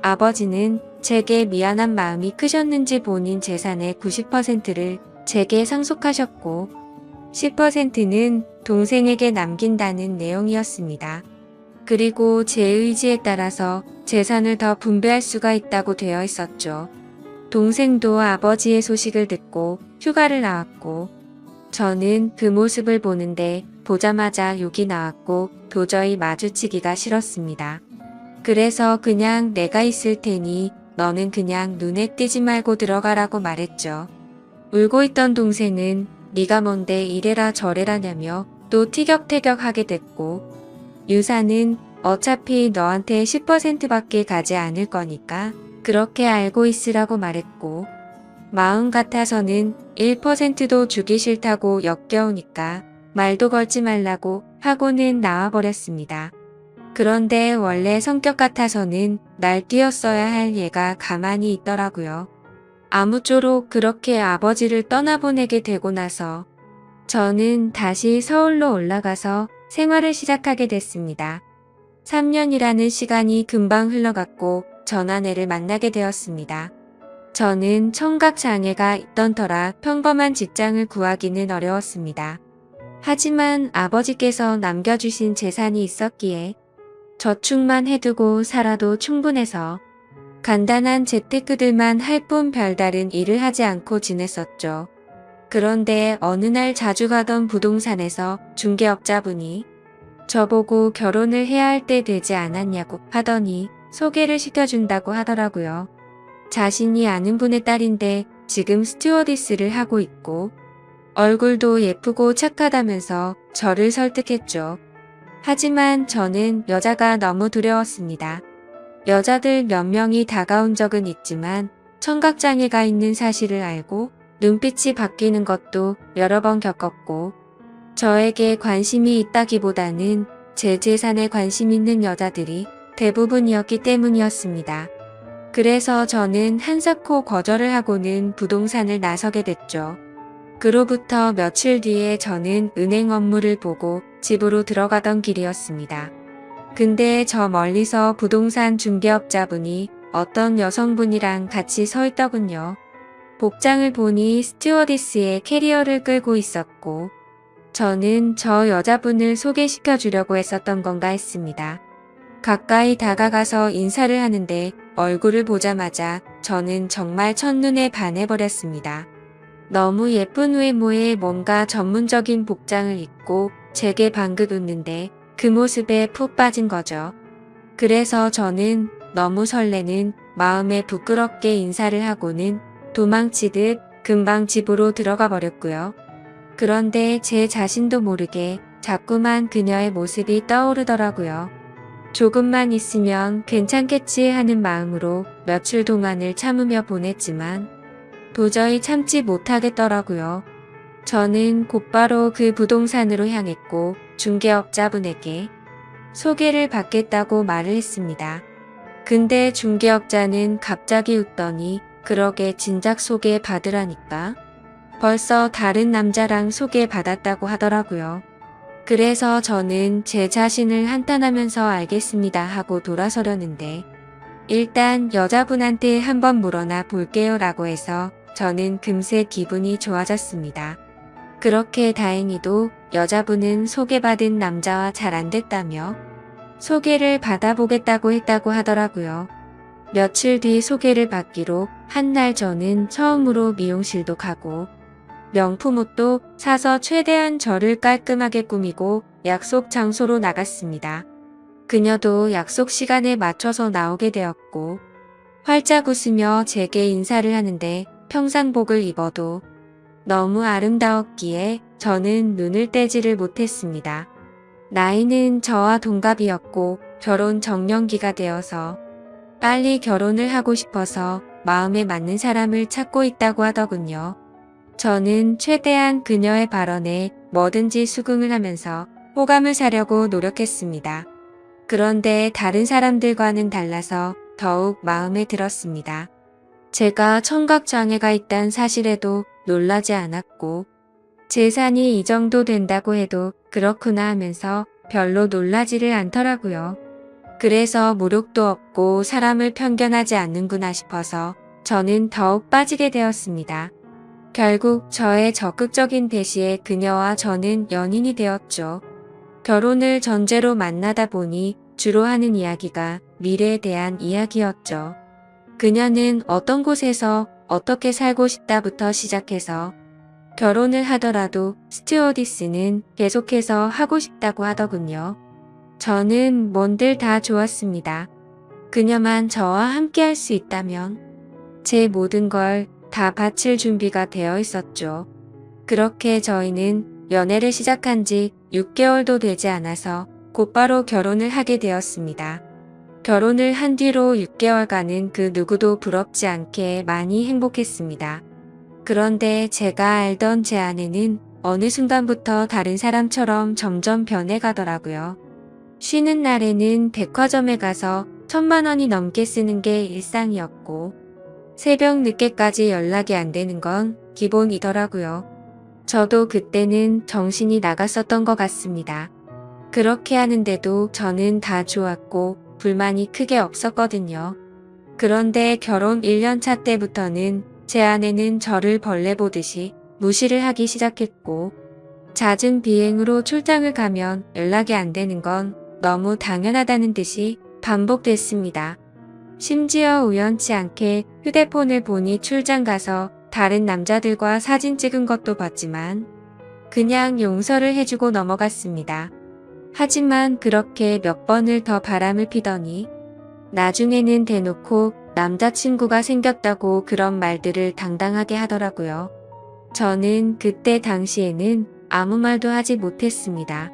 S1: 아버지는 제게 미안한 마음이 크셨는지 본인 재산의 90%를 제게 상속하셨고 10%는 동생에게 남긴다는 내용이었습니다. 그리고 제 의지에 따라서 재산을 더 분배할 수가 있다고 되어 있었죠. 동생도 아버지의 소식을 듣고 휴가를 나왔고 저는 그 모습을 보자마자 욕이 나왔고 도저히 마주치기가 싫었습니다. 그래서 그냥 내가 있을 테니 너는 그냥 눈에 띄지 말고 들어가라고 말했죠. 울고 있던 동생은 네가 뭔데 이래라 저래라냐며 또 티격태격하게 됐고 유산은 어차피 너한테 10%밖에 가지 않을 거니까 그렇게 알고 있으라고 말했고 마음 같아서는 1%도 주기 싫다고 역겨우니까 말도 걸지 말라고 하고는 나와버렸습니다. 그런데 원래 성격 같아서는 날 뛰었어야 할 얘가 가만히 있더라고요. 아무쪼록 그렇게 아버지를 떠나보내게 되고 나서 저는 다시 서울로 올라가서 생활을 시작하게 됐습니다. 3년이라는 시간이 금방 흘러갔고 전 아내를 만나게 되었습니다. 저는 청각장애가 있던 터라 평범한 직장을 구하기는 어려웠습니다. 하지만 아버지께서 남겨주신 재산이 있었기에 저축만 해두고 살아도 충분해서 간단한 재테크들만 할 뿐 별다른 일을 하지 않고 지냈었죠. 그런데 어느 날 자주 가던 부동산에서 중개업자분이 저보고 결혼을 해야 할 때 되지 않았냐고 하더니 소개를 시켜준다고 하더라고요. 자신이 아는 분의 딸인데 지금 스튜어디스를 하고 있고 얼굴도 예쁘고 착하다면서 저를 설득했죠. 하지만 저는 여자가 너무 두려웠습니다. 여자들 몇 명이 다가온 적은 있지만 청각장애가 있는 사실을 알고 눈빛이 바뀌는 것도 여러 번 겪었고 저에게 관심이 있다기보다는 제 재산에 관심 있는 여자들이 대부분이었기 때문이었습니다. 그래서 저는 한사코 거절을 하고는 부동산을 나서게 됐죠. 그로부터 며칠 뒤에 저는 은행 업무를 보고 집으로 들어가던 길이었습니다. 근데 저 멀리서 부동산 중개업자분이 어떤 여성분이랑 같이 서 있더군요. 복장을 보니 스튜어디스의 캐리어를 끌고 있었고 저는 저 여자분을 소개시켜 주려고 했었던 건가 했습니다. 가까이 다가가서 인사를 하는데 얼굴을 보자마자 저는 정말 첫눈에 반해버렸습니다. 너무 예쁜 외모에 뭔가 전문적인 복장을 입고 제게 방긋 웃는데 그 모습에 푹 빠진 거죠. 그래서 저는 너무 설레는 마음에 부끄럽게 인사를 하고는 도망치듯 금방 집으로 들어가 버렸고요. 그런데 제 자신도 모르게 자꾸만 그녀의 모습이 떠오르더라고요. 조금만 있으면 괜찮겠지 하는 마음으로 며칠 동안을 참으며 보냈지만 도저히 참지 못하겠더라고요. 저는 곧바로 그 부동산으로 향했고 중개업자분에게 소개를 받겠다고 말을 했습니다. 근데 중개업자는 갑자기 웃더니 그러게 진작 소개 받으라니까 벌써 다른 남자랑 소개 받았다고 하더라고요. 그래서 저는 제 자신을 한탄하면서 알겠습니다 하고 돌아서려는데 일단 여자분한테 한번 물어나 볼게요 라고 해서 저는 금세 기분이 좋아졌습니다. 그렇게 다행히도 여자분은 소개받은 남자와 잘 안 됐다며 소개를 받아보겠다고 했다고 하더라고요. 며칠 뒤 소개를 받기로 한 날 저는 처음으로 미용실도 가고 명품 옷도 사서 최대한 저를 깔끔하게 꾸미고 약속 장소로 나갔습니다. 그녀도 약속 시간에 맞춰서 나오게 되었고 활짝 웃으며 제게 인사를 하는데 평상복을 입어도 너무 아름다웠기에 저는 눈을 떼지를 못했습니다. 나이는 저와 동갑이었고 결혼 정년기가 되어서 빨리 결혼을 하고 싶어서 마음에 맞는 사람을 찾고 있다고 하더군요. 저는 최대한 그녀의 발언에 뭐든지 수긍을 하면서 호감을 사려고 노력했습니다. 그런데 다른 사람들과는 달라서 더욱 마음에 들었습니다. 제가 청각장애가 있다는 사실에도 놀라지 않았고 재산이 이 정도 된다고 해도 그렇구나 하면서 별로 놀라지를 않더라고요. 그래서 무력도 없고 사람을 편견하지 않는구나 싶어서 저는 더욱 빠지게 되었습니다. 결국 저의 적극적인 대시에 그녀와 저는 연인이 되었죠. 결혼을 전제로 만나다 보니 주로 하는 이야기가 미래에 대한 이야기였죠. 그녀는 어떤 곳에서 어떻게 살고 싶다부터 시작해서 결혼을 하더라도 스튜어디스는 계속해서 하고 싶다고 하더군요. 저는 뭔들 다 좋았습니다. 그녀만 저와 함께 할 수 있다면 제 모든 걸 다 바칠 준비가 되어 있었죠. 그렇게 저희는 연애를 시작한 지 6개월도 되지 않아서 곧바로 결혼을 하게 되었습니다. 결혼을 한 뒤로 6개월간은 그 누구도 부럽지 않게 많이 행복했습니다. 그런데 제가 알던 제 아내는 어느 순간부터 다른 사람처럼 점점 변해가더라고요. 쉬는 날에는 백화점에 가서 1,000만 원이 넘게 쓰는 게 일상이었고 새벽 늦게까지 연락이 안 되는 건 기본이더라고요. 저도 그때는 정신이 나갔었던 것 같습니다. 그렇게 하는데도 저는 다 좋았고 불만이 크게 없었거든요. 그런데 결혼 1년차 때부터는 제 아내는 저를 벌레 보듯이 무시를 하기 시작했고 잦은 비행으로 출장을 가면 연락이 안 되는 건 너무 당연하다는 듯이 반복됐습니다. 심지어 우연치 않게 휴대폰을 보니 출장 가서 다른 남자들과 사진 찍은 것도 봤지만 그냥 용서를 해주고 넘어갔습니다. 하지만 그렇게 몇 번을 더 바람을 피더니 나중에는 대놓고 남자친구가 생겼다고 그런 말들을 당당하게 하더라고요. 저는 그때 당시에는 아무 말도 하지 못했습니다.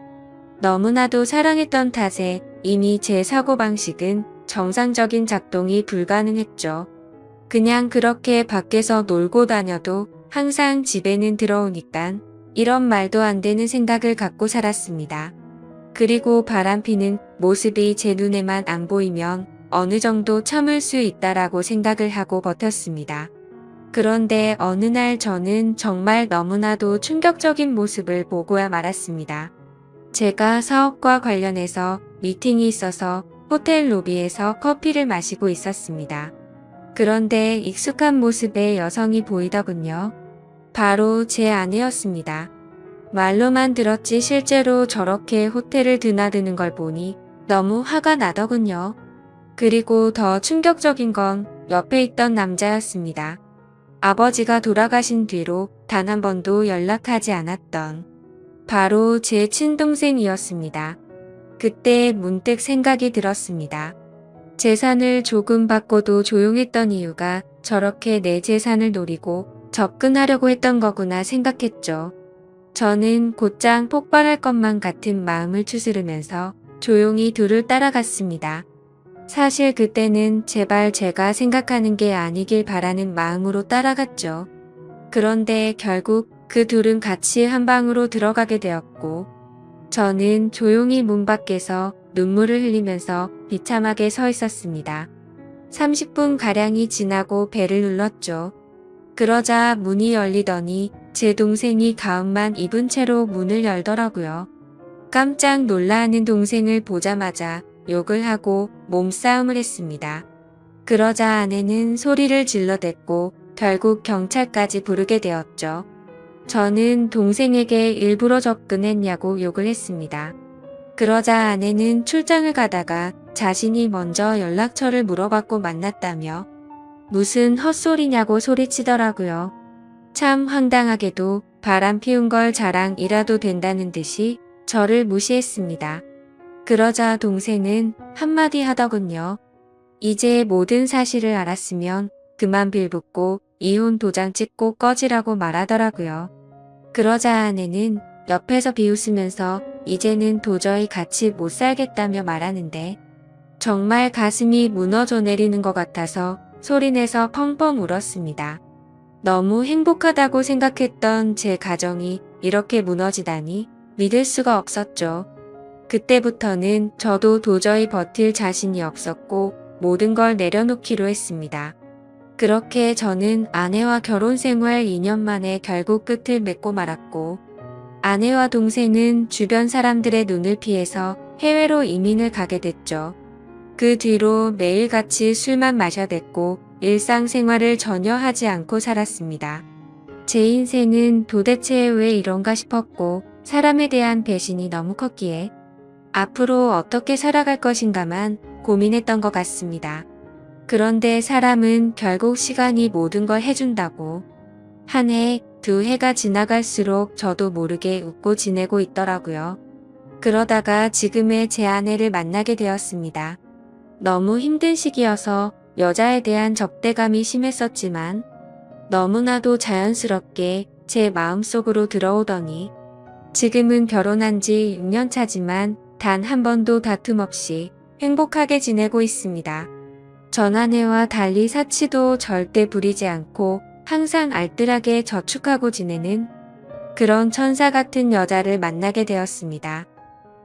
S1: 너무나도 사랑했던 탓에 이미 제 사고방식은 정상적인 작동이 불가능했죠. 그냥 그렇게 밖에서 놀고 다녀도 항상 집에는 들어오니깐 이런 말도 안 되는 생각을 갖고 살았습니다. 그리고 바람피는 모습이 제 눈에만 안 보이면 어느 정도 참을 수 있다라고 생각을 하고 버텼습니다. 그런데 어느 날 저는 정말 너무나도 충격적인 모습을 보고야 말았습니다. 제가 사업과 관련해서 미팅이 있어서 호텔 로비에서 커피를 마시고 있었습니다. 그런데 익숙한 모습의 여성이 보이더군요. 바로 제 아내였습니다. 말로만 들었지 실제로 저렇게 호텔을 드나드는 걸 보니 너무 화가 나더군요. 그리고 더 충격적인 건 옆에 있던 남자였습니다. 아버지가 돌아가신 뒤로 단 한 번도 연락하지 않았던 바로 제 친동생이었습니다. 그때 문득 생각이 들었습니다. 재산을 조금 받고도 조용했던 이유가 저렇게 내 재산을 노리고 접근하려고 했던 거구나 생각했죠. 저는 곧장 폭발할 것만 같은 마음을 추스르면서 조용히 둘을 따라갔습니다. 사실 그때는 제발 제가 생각하는 게 아니길 바라는 마음으로 따라갔죠. 그런데 결국 그 둘은 같이 한 방으로 들어가게 되었고 저는 조용히 문 밖에서 눈물을 흘리면서 비참하게 서 있었습니다. 30분가량이 지나고 벨을 눌렀죠. 그러자 문이 열리더니 제 동생이 가운만 입은 채로 문을 열더라고요. 깜짝 놀라하는 동생을 보자마자 욕을 하고 몸싸움을 했습니다. 그러자 아내는 소리를 질러댔고 결국 경찰까지 부르게 되었죠. 저는 동생에게 일부러 접근했냐고 욕을 했습니다. 그러자 아내는 출장을 가다가 자신이 먼저 연락처를 물어봤고 만났다며 무슨 헛소리냐고 소리치더라고요. 참 황당하게도 바람 피운 걸 자랑이라도 된다는 듯이 저를 무시했습니다. 그러자 동생은 한마디 하더군요. 이제 모든 사실을 알았으면 그만 빌붙고 이혼 도장 찍고 꺼지라고 말하더라고요. 그러자 아내는 옆에서 비웃으면서 이제는 도저히 같이 못 살겠다며 말하는데 정말 가슴이 무너져 내리는 것 같아서 소리내서 펑펑 울었습니다. 너무 행복하다고 생각했던 제 가정이 이렇게 무너지다니 믿을 수가 없었죠. 그때부터는 저도 도저히 버틸 자신이 없었고 모든 걸 내려놓기로 했습니다. 그렇게 저는 아내와 결혼 생활 2년 만에 결국 끝을 맺고 말았고 아내와 동생은 주변 사람들의 눈을 피해서 해외로 이민을 가게 됐죠. 그 뒤로 매일같이 술만 마셔댔고 일상생활을 전혀 하지 않고 살았습니다. 제 인생은 도대체 왜 이런가 싶었고 사람에 대한 배신이 너무 컸기에 앞으로 어떻게 살아갈 것인가만 고민했던 것 같습니다. 그런데 사람은 결국 시간이 모든 걸 해준다고 한 해, 두 해가 지나갈수록 저도 모르게 웃고 지내고 있더라고요. 그러다가 지금의 제 아내를 만나게 되었습니다. 너무 힘든 시기여서 여자에 대한 적대감이 심했었지만 너무나도 자연스럽게 제 마음속으로 들어오더니 지금은 결혼한 지 6년 차지만 단 한 번도 다툼 없이 행복하게 지내고 있습니다. 전 아내와 달리 사치도 절대 부리지 않고 항상 알뜰하게 저축하고 지내는 그런 천사 같은 여자를 만나게 되었습니다.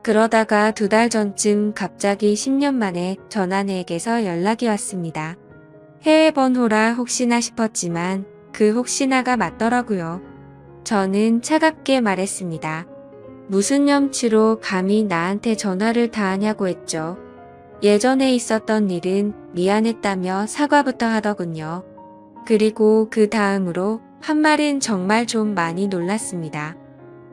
S1: 그러다가 2달 전쯤 갑자기 10년 만에 전 아내에게서 연락이 왔습니다. 해외 번호라 혹시나 싶었지만 그 혹시나가 맞더라고요. 저는 차갑게 말했습니다. 무슨 염치로 감히 나한테 전화를 다 하냐고 했죠. 예전에 있었던 일은 미안했다며 사과부터 하더군요. 그리고 그 다음으로 한 말은 정말 좀 많이 놀랐습니다.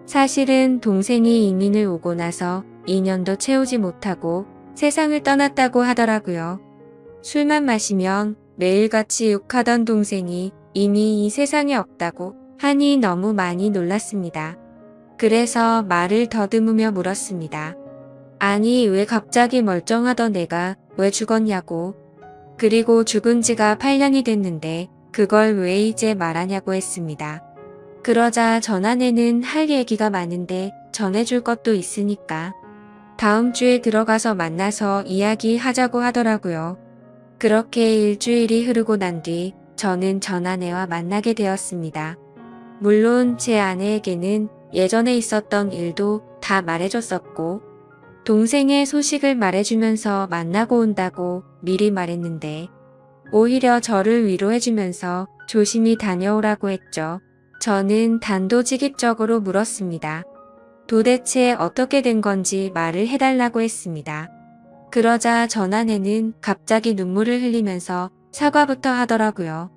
S1: 사실은 동생이 이민을 오고 나서 2년도 채우지 못하고 세상을 떠났다고 하더라고요. 술만 마시면 매일같이 욕하던 동생이 이미 이 세상에 없다고 하니 너무 많이 놀랐습니다. 그래서 말을 더듬으며 물었습니다. 아니 왜 갑자기 멀쩡하던 애가 왜 죽었냐고. 그리고 죽은 지가 8년이 됐는데 그걸 왜 이제 말하냐고 했습니다. 그러자 전 아내는 할 얘기가 많은데 전해줄 것도 있으니까 다음 주에 들어가서 만나서 이야기하자고 하더라고요. 그렇게 일주일이 흐르고 난 뒤 저는 전 아내와 만나게 되었습니다. 물론 제 아내에게는 예전에 있었던 일도 다 말해줬었고 동생의 소식을 말해주면서 만나고 온다고 미리 말했는데 오히려 저를 위로해주면서 조심히 다녀오라고 했죠. 저는 단도직입적으로 물었습니다. 도대체 어떻게 된 건지 말을 해달라고 했습니다. 그러자 전 아내는 갑자기 눈물을 흘리면서 사과부터 하더라고요.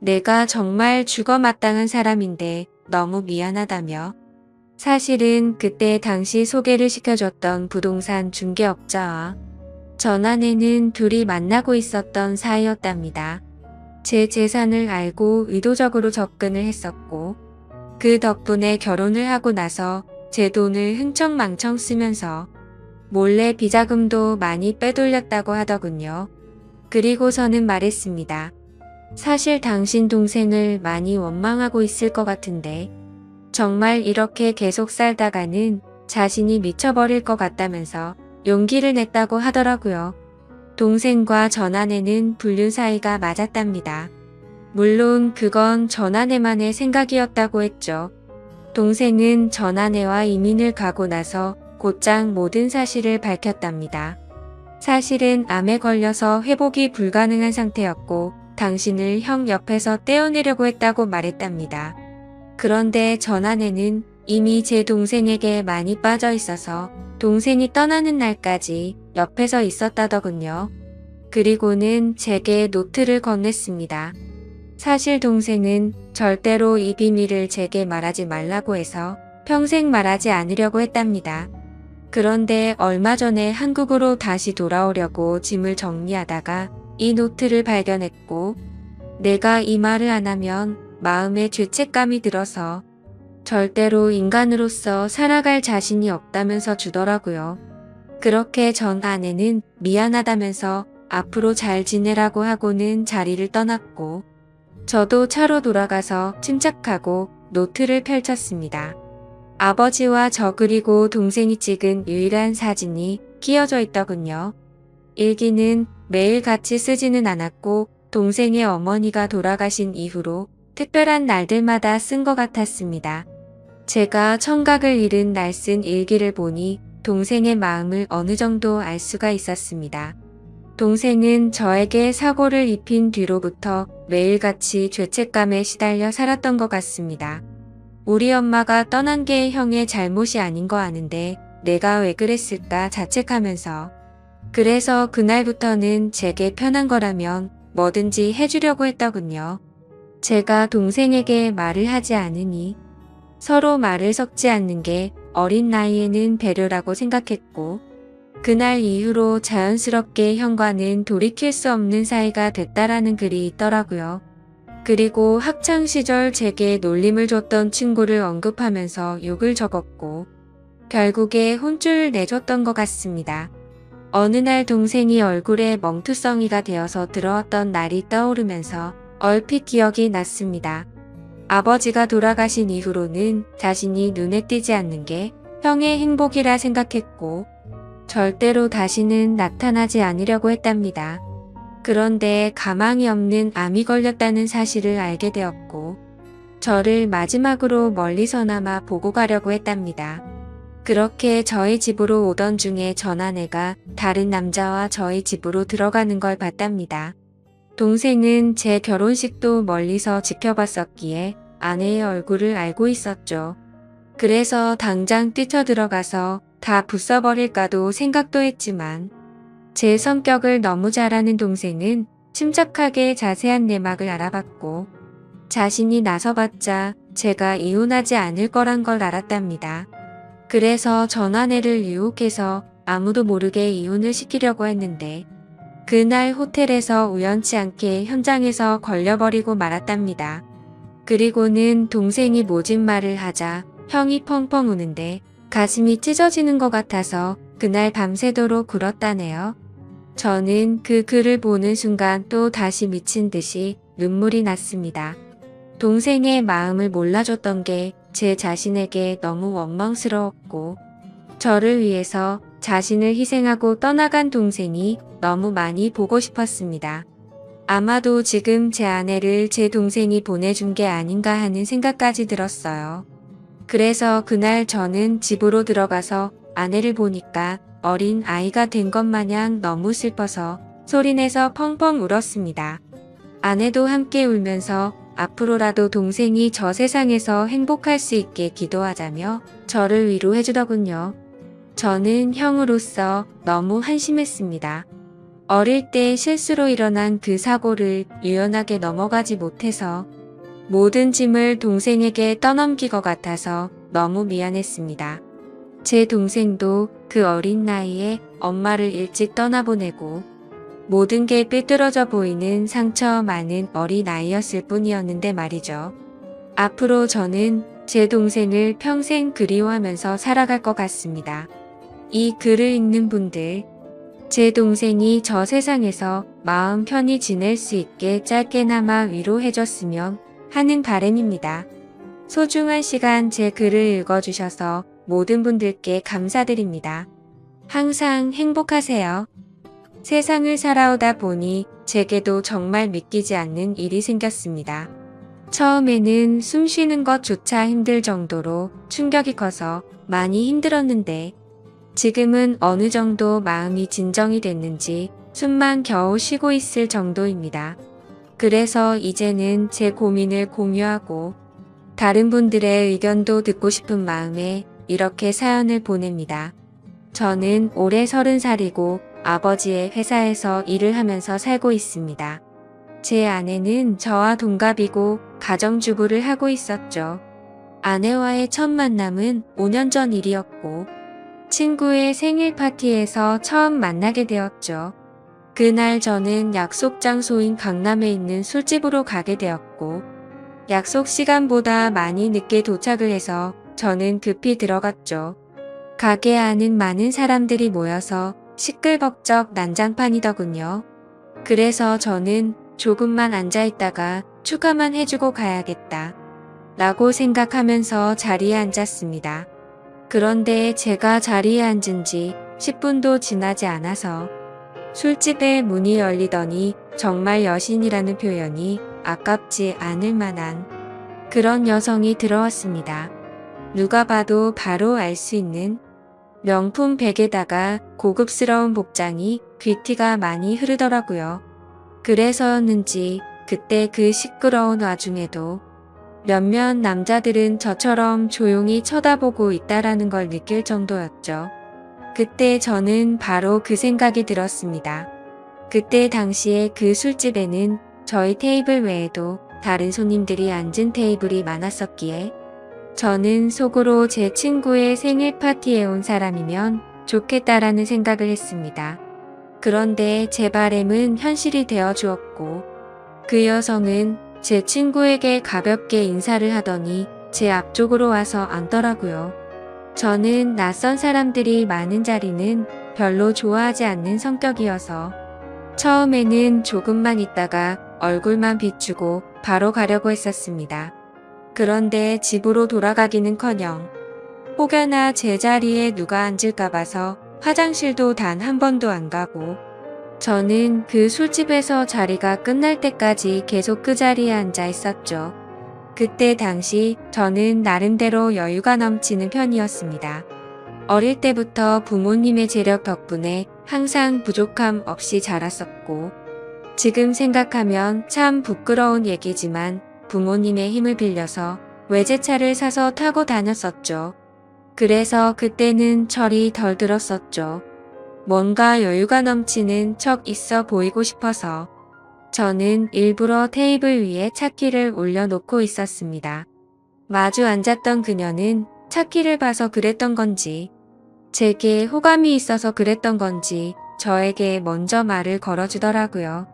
S1: 내가 정말 죽어 마땅한 사람인데 너무 미안하다며. 사실은 그때 당시 소개를 시켜줬던 부동산 중개업자와 전 아내는 둘이 만나고 있었던 사이였답니다. 제 재산을 알고 의도적으로 접근을 했었고 그 덕분에 결혼을 하고 나서 제 돈을 흥청망청 쓰면서 몰래 비자금도 많이 빼돌렸다고 하더군요. 그리고서는 말했습니다. 사실 당신 동생을 많이 원망하고 있을 것 같은데 정말 이렇게 계속 살다가는 자신이 미쳐버릴 것 같다면서 용기를 냈다고 하더라고요. 동생과 전 아내는 불륜 사이가 맞았답니다. 물론 그건 전 아내만의 생각이었다고 했죠. 동생은 전 아내와 이민을 가고 나서 곧장 모든 사실을 밝혔답니다. 사실은 암에 걸려서 회복이 불가능한 상태였고 당신을 형 옆에서 떼어내려고 했다고 말했답니다. 그런데 전 아내는 이미 제 동생에게 많이 빠져 있어서 동생이 떠나는 날까지 옆에서 있었다더군요. 그리고는 제게 노트를 건넸습니다. 사실 동생은 절대로 이 비밀을 제게 말하지 말라고 해서 평생 말하지 않으려고 했답니다. 그런데 얼마 전에 한국으로 다시 돌아오려고 짐을 정리하다가 이 노트를 발견했고, 내가 이 말을 안 하면 마음에 죄책감이 들어서 절대로 인간으로서 살아갈 자신이 없다면서 주더라고요. 그렇게 전 아내는 미안하다면서 앞으로 잘 지내라고 하고는 자리를 떠났고, 저도 차로 돌아가서 침착하고 노트를 펼쳤습니다. 아버지와 저 그리고 동생이 찍은 유일한 사진이 끼어져 있더군요. 일기는 매일 같이 쓰지는 않았고 동생의 어머니가 돌아가신 이후로 특별한 날들마다 쓴 것 같았습니다. 제가 청각을 잃은 날 쓴 일기를 보니 동생의 마음을 어느 정도 알 수가 있었습니다. 동생은 저에게 사고를 입힌 뒤로부터 매일같이 죄책감에 시달려 살았던 것 같습니다. 우리 엄마가 떠난 게 형의 잘못이 아닌 거 아는데 내가 왜 그랬을까 자책하면서, 그래서 그날부터는 제게 편한 거라면 뭐든지 해주려고 했더군요. 제가 동생에게 말을 하지 않으니 서로 말을 섞지 않는 게 어린 나이에는 배려라고 생각했고, 그날 이후로 자연스럽게 형과는 돌이킬 수 없는 사이가 됐다라는 글이 있더라고요. 그리고 학창시절 제게 놀림을 줬던 친구를 언급하면서 욕을 적었고, 결국에 혼쭐을 내줬던 것 같습니다. 어느 날 동생이 얼굴에 멍투성이가 되어서 들어왔던 날이 떠오르면서 얼핏 기억이 났습니다. 아버지가 돌아가신 이후로는 자신이 눈에 띄지 않는 게 형의 행복이라 생각했고, 절대로 다시는 나타나지 않으려고 했답니다. 그런데 가망이 없는 암이 걸렸다는 사실을 알게 되었고, 저를 마지막으로 멀리서나마 보고 가려고 했답니다. 그렇게 저희 집으로 오던 중에 전 아내가 다른 남자와 저희 집으로 들어가는 걸 봤답니다. 동생은 제 결혼식도 멀리서 지켜봤었기에 아내의 얼굴을 알고 있었죠. 그래서 당장 뛰쳐들어가서 다 부숴버릴까도 생각도 했지만, 제 성격을 너무 잘 아는 동생은 침착하게 자세한 내막을 알아봤고, 자신이 나서봤자 제가 이혼하지 않을 거란 걸 알았답니다. 그래서 전 아내를 유혹해서 아무도 모르게 이혼을 시키려고 했는데, 그날 호텔에서 우연치 않게 현장에서 걸려버리고 말았답니다. 그리고는 동생이 모진 말을 하자 형이 펑펑 우는데 가슴이 찢어지는 것 같아서 그날 밤새도록 울었다네요. 저는 그 글을 보는 순간 또 다시 미친 듯이 눈물이 났습니다. 동생의 마음을 몰라줬던 게 제 자신에게 너무 원망스러웠고, 저를 위해서 자신을 희생하고 떠나간 동생이 너무 많이 보고 싶었습니다. 아마도 지금 제 아내를 제 동생이 보내준 게 아닌가 하는 생각까지 들었어요. 그래서 그날 저는 집으로 들어가서 아내를 보니까 어린 아이가 된 것 마냥 너무 슬퍼서 소리내서 펑펑 울었습니다. 아내도 함께 울면서 앞으로라도 동생이 저 세상에서 행복할 수 있게 기도하자며 저를 위로해주더군요. 저는 형으로서 너무 한심했습니다. 어릴 때 실수로 일어난 그 사고를 유연하게 넘어가지 못해서 모든 짐을 동생에게 떠넘긴 것 같아서 너무 미안했습니다. 제 동생도 그 어린 나이에 엄마를 일찍 떠나보내고 모든 게 삐뚤어져 보이는 상처 많은 어린 아이였을 뿐이었는데 말이죠. 앞으로 저는 제 동생을 평생 그리워하면서 살아갈 것 같습니다. 이 글을 읽는 분들, 제 동생이 저 세상에서 마음 편히 지낼 수 있게 짧게나마 위로해줬으면 하는 바람입니다. 소중한 시간 제 글을 읽어주셔서 모든 분들께 감사드립니다. 항상 행복하세요. 세상을 살아오다 보니 제게도 정말 믿기지 않는 일이 생겼습니다. 처음에는 숨 쉬는 것조차 힘들 정도로 충격이 커서 많이 힘들었는데, 지금은 어느 정도 마음이 진정이 됐는지 숨만 겨우 쉬고 있을 정도입니다. 그래서 이제는 제 고민을 공유하고 다른 분들의 의견도 듣고 싶은 마음에 이렇게 사연을 보냅니다. 저는 올해 30살이고 아버지의 회사에서 일을 하면서 살고 있습니다. 제 아내는 저와 동갑이고 가정주부를 하고 있었죠. 아내와의 첫 만남은 5년 전 일이었고 친구의 생일 파티에서 처음 만나게 되었죠. 그날 저는 약속 장소인 강남에 있는 술집으로 가게 되었고 약속 시간보다 많이 늦게 도착을 해서 저는 급히 들어갔죠. 가게 안은 많은 사람들이 모여서 시끌벅적 난장판이더군요. 그래서 저는 조금만 앉아있다가 축하만 해주고 가야겠다 라고 생각하면서 자리에 앉았습니다. 그런데 제가 자리에 앉은 지 10분도 지나지 않아서 술집의 문이 열리더니 정말 여신이라는 표현이 아깝지 않을 만한 그런 여성이 들어왔습니다. 누가 봐도 바로 알 수 있는 명품 백에다가 고급스러운 복장이 귀티가 많이 흐르더라고요. 그래서였는지 그때 그 시끄러운 와중에도 몇몇 남자들은 저처럼 조용히 쳐다보고 있다라는 걸 느낄 정도였죠. 그때 저는 바로 그 생각이 들었습니다. 그때 당시에 그 술집에는 저희 테이블 외에도 다른 손님들이 앉은 테이블이 많았었기에 저는 속으로 제 친구의 생일 파티에 온 사람이면 좋겠다라는 생각을 했습니다. 그런데 제 바램은 현실이 되어 주었고 그 여성은 제 친구에게 가볍게 인사를 하더니 제 앞쪽으로 와서 앉더라고요. 저는 낯선 사람들이 많은 자리는 별로 좋아하지 않는 성격이어서 처음에는 조금만 있다가 얼굴만 비추고 바로 가려고 했었습니다. 그런데 집으로 돌아가기는커녕 혹여나 제 자리에 누가 앉을까 봐서 화장실도 단 한 번도 안 가고 저는 그 술집에서 자리가 끝날 때까지 계속 그 자리에 앉아 있었죠. 그때 당시 저는 나름대로 여유가 넘치는 편이었습니다. 어릴 때부터 부모님의 재력 덕분에 항상 부족함 없이 자랐었고 지금 생각하면 참 부끄러운 얘기지만 부모님의 힘을 빌려서 외제차를 사서 타고 다녔었죠. 그래서 그때는 철이 덜 들었었죠. 뭔가 여유가 넘치는 척 있어 보이고 싶어서 저는 일부러 테이블 위에 차키를 올려놓고 있었습니다. 마주 앉았던 그녀는 차키를 봐서 그랬던 건지 제게 호감이 있어서 그랬던 건지 저에게 먼저 말을 걸어주더라고요.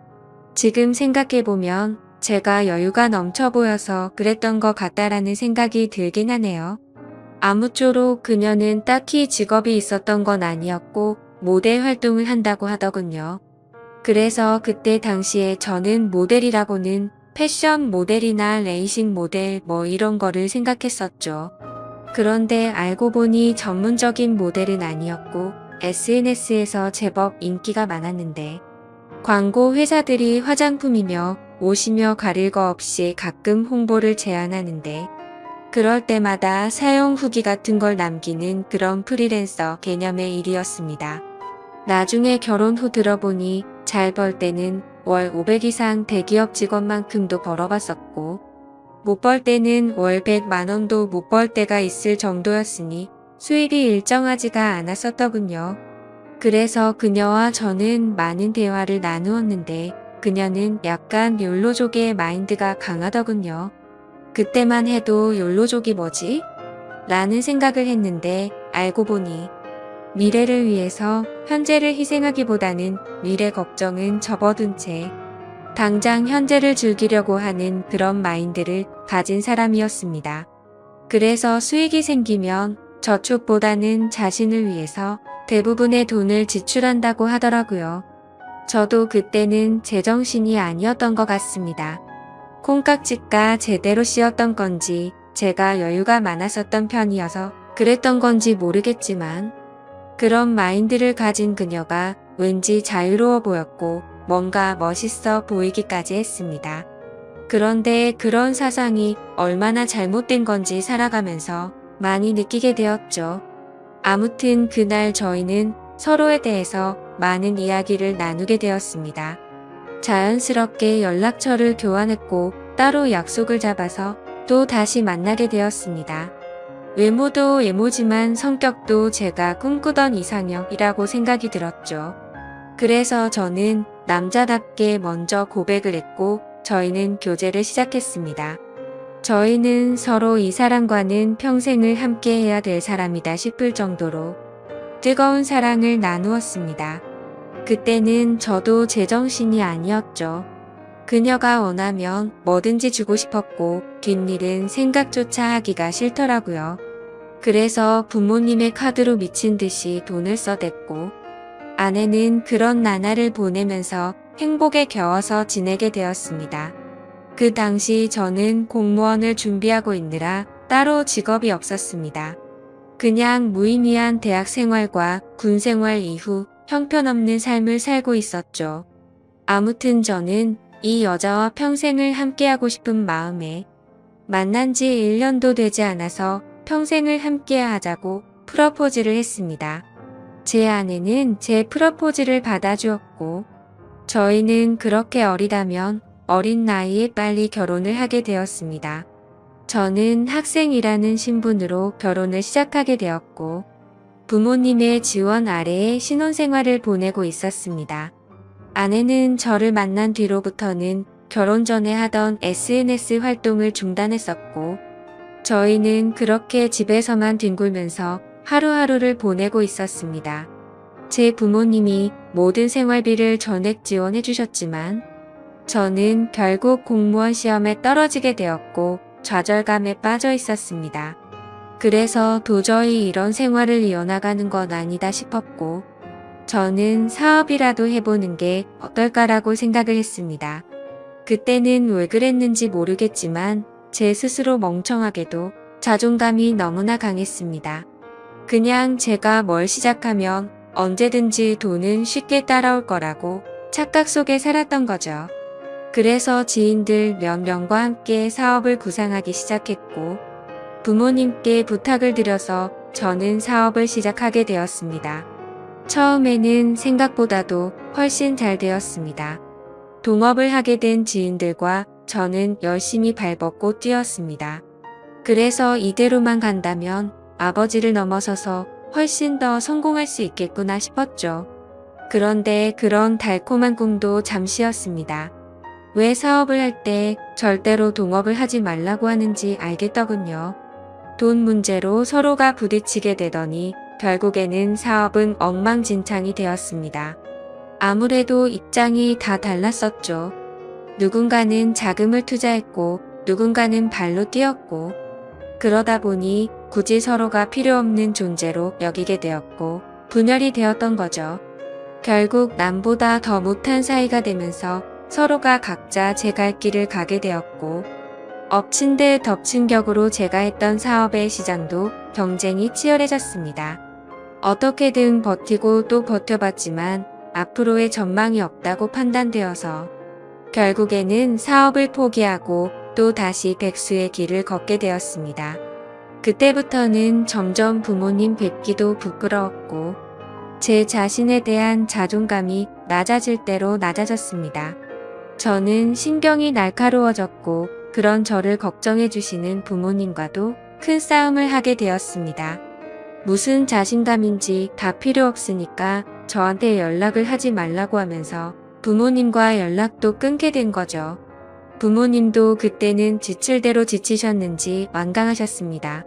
S1: 지금 생각해보면 제가 여유가 넘쳐 보여서 그랬던 것 같다라는 생각이 들긴 하네요. 아무쪼록 그녀는 딱히 직업이 있었던 건 아니었고 모델 활동을 한다고 하더군요. 그래서 그때 당시에 저는 모델이라고는 패션 모델이나 레이싱 모델 뭐 이런 거를 생각했었죠. 그런데 알고 보니 전문적인 모델은 아니었고 SNS에서 제법 인기가 많았는데 광고 회사들이 화장품이며 옷이며 가릴 거 없이 가끔 홍보를 제안하는데 그럴 때마다 사용 후기 같은 걸 남기는 그런 프리랜서 개념의 일이었습니다. 나중에 결혼 후 들어보니 잘 벌 때는 월 500 이상 대기업 직원만큼도 벌어봤었고 못 벌 때는 월 100만 원도 못 벌 때가 있을 정도였으니 수입이 일정하지가 않았었더군요. 그래서 그녀와 저는 많은 대화를 나누었는데 그녀는 약간 욜로족의 마인드가 강하더군요. 그때만 해도 욜로족이 뭐지? 라는 생각을 했는데 알고 보니 미래를 위해서 현재를 희생하기보다는 미래 걱정은 접어둔 채 당장 현재를 즐기려고 하는 그런 마인드를 가진 사람이었습니다. 그래서 수익이 생기면 저축보다는 자신을 위해서 대부분의 돈을 지출한다고 하더라고요. 저도 그때는 제정신이 아니었던 것 같습니다. 콩깍지가 제대로 씌었던 건지 제가 여유가 많았었던 편이어서 그랬던 건지 모르겠지만 그런 마인드를 가진 그녀가 왠지 자유로워 보였고 뭔가 멋있어 보이기까지 했습니다. 그런데 그런 사상이 얼마나 잘못된 건지 살아가면서 많이 느끼게 되었죠. 아무튼 그날 저희는 서로에 대해서 많은 이야기를 나누게 되었습니다. 자연스럽게 연락처를 교환했고 따로 약속을 잡아서 또 다시 만나게 되었습니다. 외모도 외모지만 성격도 제가 꿈꾸던 이상형이라고 생각이 들었죠. 그래서 저는 남자답게 먼저 고백을 했고 저희는 교제를 시작했습니다. 저희는 서로 이 사람과는 평생을 함께 해야 될 사람이다 싶을 정도로 뜨거운 사랑을 나누었습니다. 그때는 저도 제정신이 아니었죠. 그녀가 원하면 뭐든지 주고 싶었고 뒷일은 생각조차 하기가 싫더라고요. 그래서 부모님의 카드로 미친 듯이 돈을 써댔고 아내는 그런 나날을 보내면서 행복에 겨워서 지내게 되었습니다. 그 당시 저는 공무원을 준비하고 있느라 따로 직업이 없었습니다. 그냥 무의미한 대학 생활과 군 생활 이후 형편없는 삶을 살고 있었죠. 아무튼 저는 이 여자와 평생을 함께하고 싶은 마음에 만난 지 1년도 되지 않아서 평생을 함께 하자고 프러포즈를 했습니다. 제 아내는 제 프러포즈를 받아주었고 저희는 그렇게 어리다면 어린 나이에 빨리 결혼을 하게 되었습니다. 저는 학생이라는 신분으로 결혼을 시작하게 되었고 부모님의 지원 아래에 신혼생활을 보내고 있었습니다. 아내는 저를 만난 뒤로부터는 결혼 전에 하던 SNS 활동을 중단했었고 저희는 그렇게 집에서만 뒹굴면서 하루하루를 보내고 있었습니다. 제 부모님이 모든 생활비를 전액 지원해 주셨지만 저는 결국 공무원 시험에 떨어지게 되었고 좌절감에 빠져 있었습니다. 그래서 도저히 이런 생활을 이어나가는 건 아니다 싶었고 저는 사업이라도 해보는 게 어떨까라고 생각을 했습니다. 그때는 왜 그랬는지 모르겠지만 제 스스로 멍청하게도 자존감이 너무나 강했습니다. 그냥 제가 뭘 시작하면 언제든지 돈은 쉽게 따라올 거라고 착각 속에 살았던 거죠. 그래서 지인들 몇 명과 함께 사업을 구상하기 시작했고 부모님께 부탁을 드려서 저는 사업을 시작하게 되었습니다. 처음에는 생각보다도 훨씬 잘 되었습니다. 동업을 하게 된 지인들과 저는 열심히 발벗고 뛰었습니다. 그래서 이대로만 간다면 아버지를 넘어서서 훨씬 더 성공할 수 있겠구나 싶었죠. 그런데 그런 달콤한 꿈도 잠시였습니다. 왜 사업을 할 때 절대로 동업을 하지 말라고 하는지 알겠더군요. 돈 문제로 서로가 부딪히게 되더니 결국에는 사업은 엉망진창이 되었습니다. 아무래도 입장이 다 달랐었죠. 누군가는 자금을 투자했고 누군가는 발로 뛰었고 그러다 보니 굳이 서로가 필요 없는 존재로 여기게 되었고 분열이 되었던 거죠. 결국 남보다 더 못한 사이가 되면서 서로가 각자 제 갈 길을 가게 되었고 엎친 데 덮친 격으로 제가 했던 사업의 시장도 경쟁이 치열해졌습니다. 어떻게든 버티고 또 버텨봤지만 앞으로의 전망이 없다고 판단되어서 결국에는 사업을 포기하고 또 다시 백수의 길을 걷게 되었습니다. 그때부터는 점점 부모님 뵙기도 부끄러웠고 제 자신에 대한 자존감이 낮아질 대로 낮아졌습니다. 저는 신경이 날카로워졌고 그런 저를 걱정해 주시는 부모님과도 큰 싸움을 하게 되었습니다. 무슨 자신감인지 다 필요 없으니까 저한테 연락을 하지 말라고 하면서 부모님과 연락도 끊게 된 거죠. 부모님도 그때는 지칠 대로 지치셨는지 완강하셨습니다.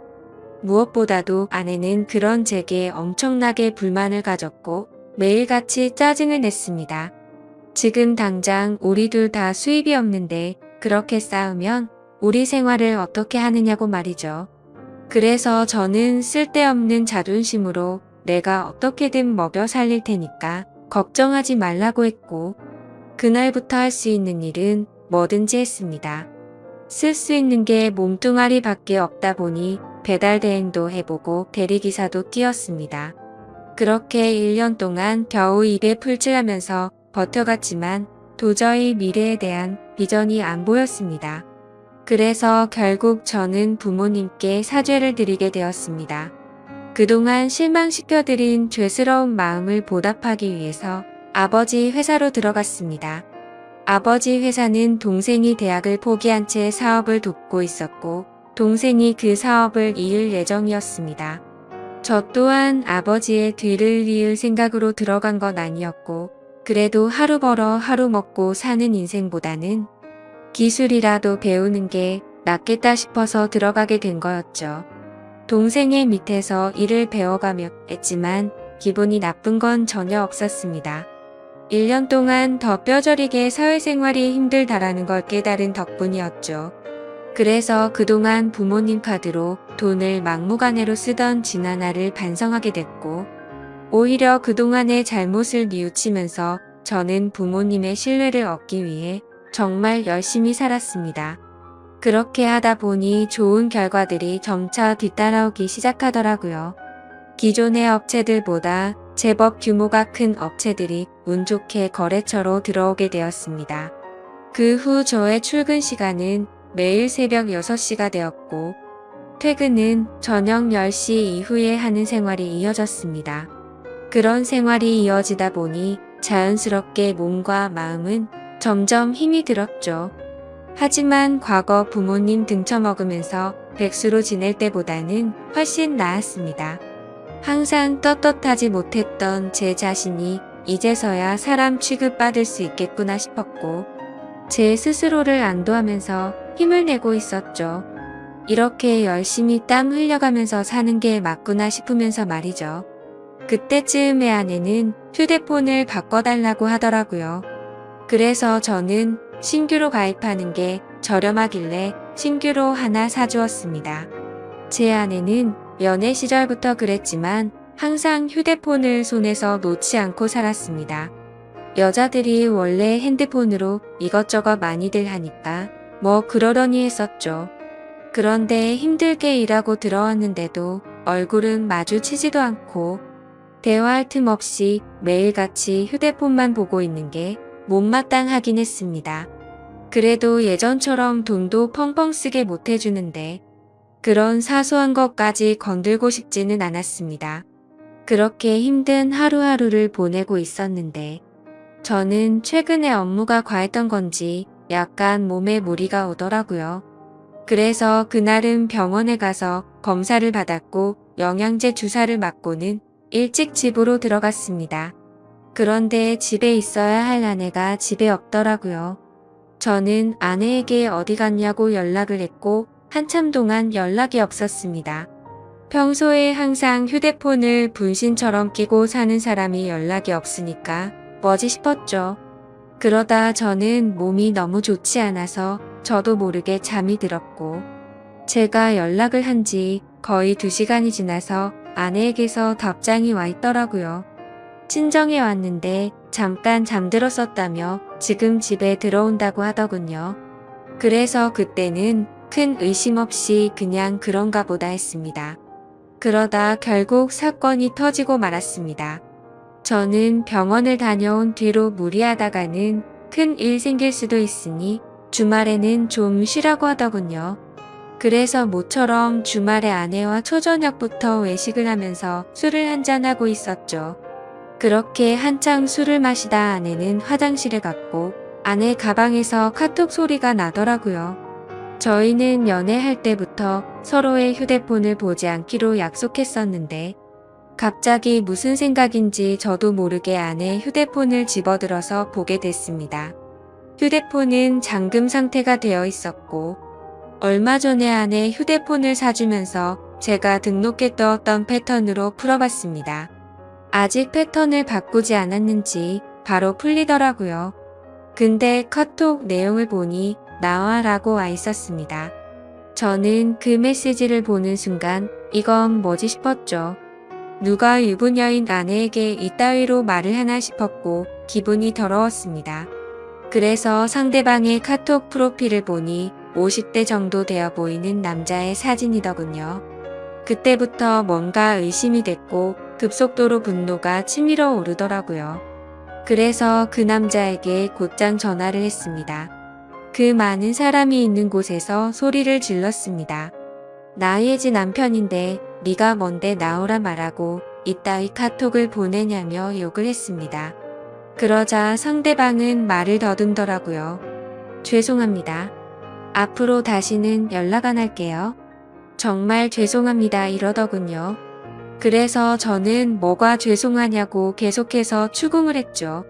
S1: 무엇보다도 아내는 그런 제게 엄청나게 불만을 가졌고 매일같이 짜증을 냈습니다. 지금 당장 우리 둘 다 수입이 없는데 그렇게 싸우면 우리 생활을 어떻게 하느냐고 말이죠. 그래서 저는 쓸데없는 자존심으로 내가 어떻게든 먹여 살릴 테니까 걱정하지 말라고 했고 그날부터 할 수 있는 일은 뭐든지 했습니다. 쓸 수 있는 게 몸뚱아리밖에 없다 보니 배달 대행도 해보고 대리기사도 뛰었습니다. 그렇게 1년 동안 겨우 입에 풀칠하면서 버텨갔지만 도저히 미래에 대한 비전이 안 보였습니다. 그래서 결국 저는 부모님께 사죄를 드리게 되었습니다. 그동안 실망시켜드린 죄스러운 마음을 보답하기 위해서 아버지 회사로 들어갔습니다. 아버지 회사는 동생이 대학을 포기한 채 사업을 돕고 있었고 동생이 그 사업을 이을 예정이었습니다. 저 또한 아버지의 뒤를 이을 생각으로 들어간 건 아니었고 그래도 하루 벌어 하루 먹고 사는 인생보다는 기술이라도 배우는 게 낫겠다 싶어서 들어가게 된 거였죠. 동생의 밑에서 일을 배워가며 했지만 기분이 나쁜 건 전혀 없었습니다. 1년 동안 더 뼈저리게 사회생활이 힘들다라는 걸 깨달은 덕분이었죠. 그래서 그동안 부모님 카드로 돈을 막무가내로 쓰던 지나날을 반성하게 됐고 오히려 그동안의 잘못을 뉘우치면서 저는 부모님의 신뢰를 얻기 위해 정말 열심히 살았습니다. 그렇게 하다 보니 좋은 결과들이 점차 뒤따라오기 시작하더라고요. 기존의 업체들보다 제법 규모가 큰 업체들이 운 좋게 거래처로 들어오게 되었습니다. 그 후 저의 출근 시간은 매일 새벽 6시가 되었고 퇴근은 저녁 10시 이후에 하는 생활이 이어졌습니다. 그런 생활이 이어지다 보니 자연스럽게 몸과 마음은 점점 힘이 들었죠. 하지만 과거 부모님 등쳐먹으면서 백수로 지낼 때보다는 훨씬 나았습니다. 항상 떳떳하지 못했던 제 자신이 이제서야 사람 취급받을 수 있겠구나 싶었고 제 스스로를 안도하면서 힘을 내고 있었죠. 이렇게 열심히 땀 흘려가면서 사는 게 맞구나 싶으면서 말이죠. 그때쯤에 아내는 휴대폰을 바꿔달라고 하더라고요. 그래서 저는 신규로 가입하는 게 저렴하길래 신규로 하나 사주었습니다. 제 아내는 연애 시절부터 그랬지만 항상 휴대폰을 손에서 놓지 않고 살았습니다. 여자들이 원래 핸드폰으로 이것저것 많이들 하니까 뭐 그러려니 했었죠. 그런데 힘들게 일하고 들어왔는데도 얼굴은 마주치지도 않고 대화할 틈 없이 매일같이 휴대폰만 보고 있는 게 못마땅하긴 했습니다. 그래도 예전처럼 돈도 펑펑 쓰게 못해주는데 그런 사소한 것까지 건들고 싶지는 않았습니다. 그렇게 힘든 하루하루를 보내고 있었는데 저는 최근에 업무가 과했던 건지 약간 몸에 무리가 오더라고요. 그래서 그날은 병원에 가서 검사를 받았고 영양제 주사를 맞고는 일찍 집으로 들어갔습니다. 그런데 집에 있어야 할 아내가 집에 없더라고요. 저는 아내에게 어디 갔냐고 연락을 했고 한참 동안 연락이 없었습니다. 평소에 항상 휴대폰을 분신처럼 끼고 사는 사람이 연락이 없으니까 뭐지 싶었죠. 그러다 저는 몸이 너무 좋지 않아서 저도 모르게 잠이 들었고 제가 연락을 한 지 거의 2시간이 지나서 아내에게서 답장이 와 있더라고요. 친정에 왔는데 잠깐 잠들었었다며 지금 집에 들어온다고 하더군요. 그래서 그때는 큰 의심 없이 그냥 그런가 보다 했습니다. 그러다 결국 사건이 터지고 말았습니다. 저는 병원을 다녀온 뒤로 무리하다가는 큰 일 생길 수도 있으니 주말에는 좀 쉬라고 하더군요. 그래서 모처럼 주말에 아내와 초저녁부터 외식을 하면서 술을 한잔하고 있었죠. 그렇게 한창 술을 마시다 아내는 화장실에 갔고 아내 가방에서 카톡 소리가 나더라고요. 저희는 연애할 때부터 서로의 휴대폰을 보지 않기로 약속했었는데 갑자기 무슨 생각인지 저도 모르게 아내의 휴대폰을 집어들어서 보게 됐습니다. 휴대폰은 잠금 상태가 되어 있었고 얼마 전에 아내 휴대폰을 사주면서 제가 등록해 뒀던 패턴으로 풀어봤습니다. 아직 패턴을 바꾸지 않았는지 바로 풀리더라고요. 근데 카톡 내용을 보니 나와라고 와 있었습니다. 저는 그 메시지를 보는 순간 이건 뭐지 싶었죠. 누가 유부녀인 아내에게 이따위로 말을 하나 싶었고 기분이 더러웠습니다. 그래서 상대방의 카톡 프로필을 보니 50대 정도 되어 보이는 남자의 사진이더군요. 그때부터 뭔가 의심이 됐고 급속도로 분노가 치밀어 오르더라고요. 그래서 그 남자에게 곧장 전화를 했습니다. 그 많은 사람이 있는 곳에서 소리를 질렀습니다. 나의 지 남편인데 네가 뭔데 나오라 말하고 이따위 카톡을 보내냐며 욕을 했습니다. 그러자 상대방은 말을 더듬더라고요. 죄송합니다. 앞으로 다시는 연락 안 할게요. 정말 죄송합니다 이러더군요. 그래서 저는 뭐가 죄송하냐고 계속해서 추궁을 했죠.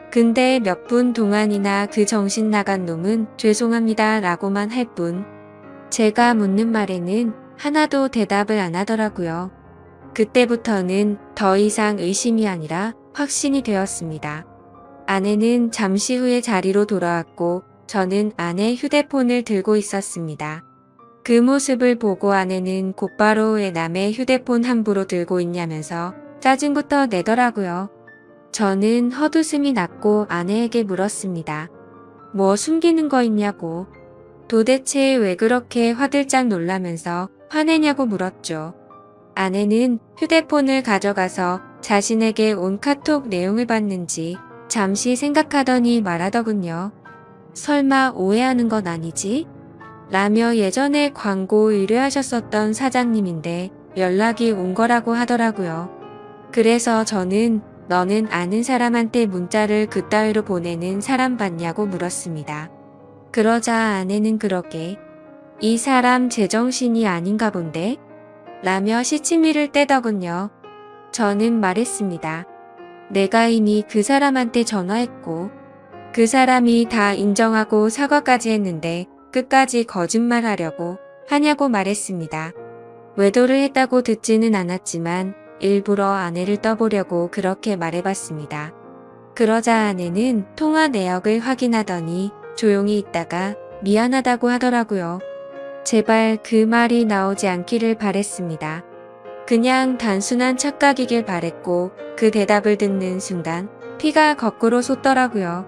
S1: 근데 몇 분 동안이나 그 정신 나간 놈은 죄송합니다 라고만 할 뿐, 제가 묻는 말에는 하나도 대답을 안 하더라고요. 그때부터는 더 이상 의심이 아니라 확신이 되었습니다. 아내는 잠시 후에 자리로 돌아왔고 저는 아내 휴대폰을 들고 있었습니다. 그 모습을 보고 아내는 곧바로 왜 남의 휴대폰 함부로 들고 있냐면서 짜증부터 내더라고요. 저는 헛웃음이 났고 아내에게 물었습니다. 뭐 숨기는 거 있냐고. 도대체 왜 그렇게 화들짝 놀라면서 화내냐고 물었죠. 아내는 휴대폰을 가져가서 자신에게 온 카톡 내용을 봤는지 잠시 생각하더니 말하더군요. 설마 오해하는 건 아니지? 라며 예전에 광고 의뢰하셨었던 사장님인데 연락이 온 거라고 하더라고요. 그래서 저는 너는 아는 사람한테 문자를 그따위로 보내는 사람 봤냐고 물었습니다. 그러자 아내는 그러게 이 사람 제정신이 아닌가 본데? 라며 시치미를 떼더군요. 저는 말했습니다. 내가 이미 그 사람한테 전화했고 그 사람이 다 인정하고 사과까지 했는데 끝까지 거짓말하려고 하냐고 말했습니다. 외도를 했다고 듣지는 않았지만 일부러 아내를 떠보려고 그렇게 말해봤습니다. 그러자 아내는 통화 내역을 확인하더니 조용히 있다가 미안하다고 하더라고요. 제발 그 말이 나오지 않기를 바랬습니다. 그냥 단순한 착각이길 바랬고 그 대답을 듣는 순간 피가 거꾸로 솟더라고요.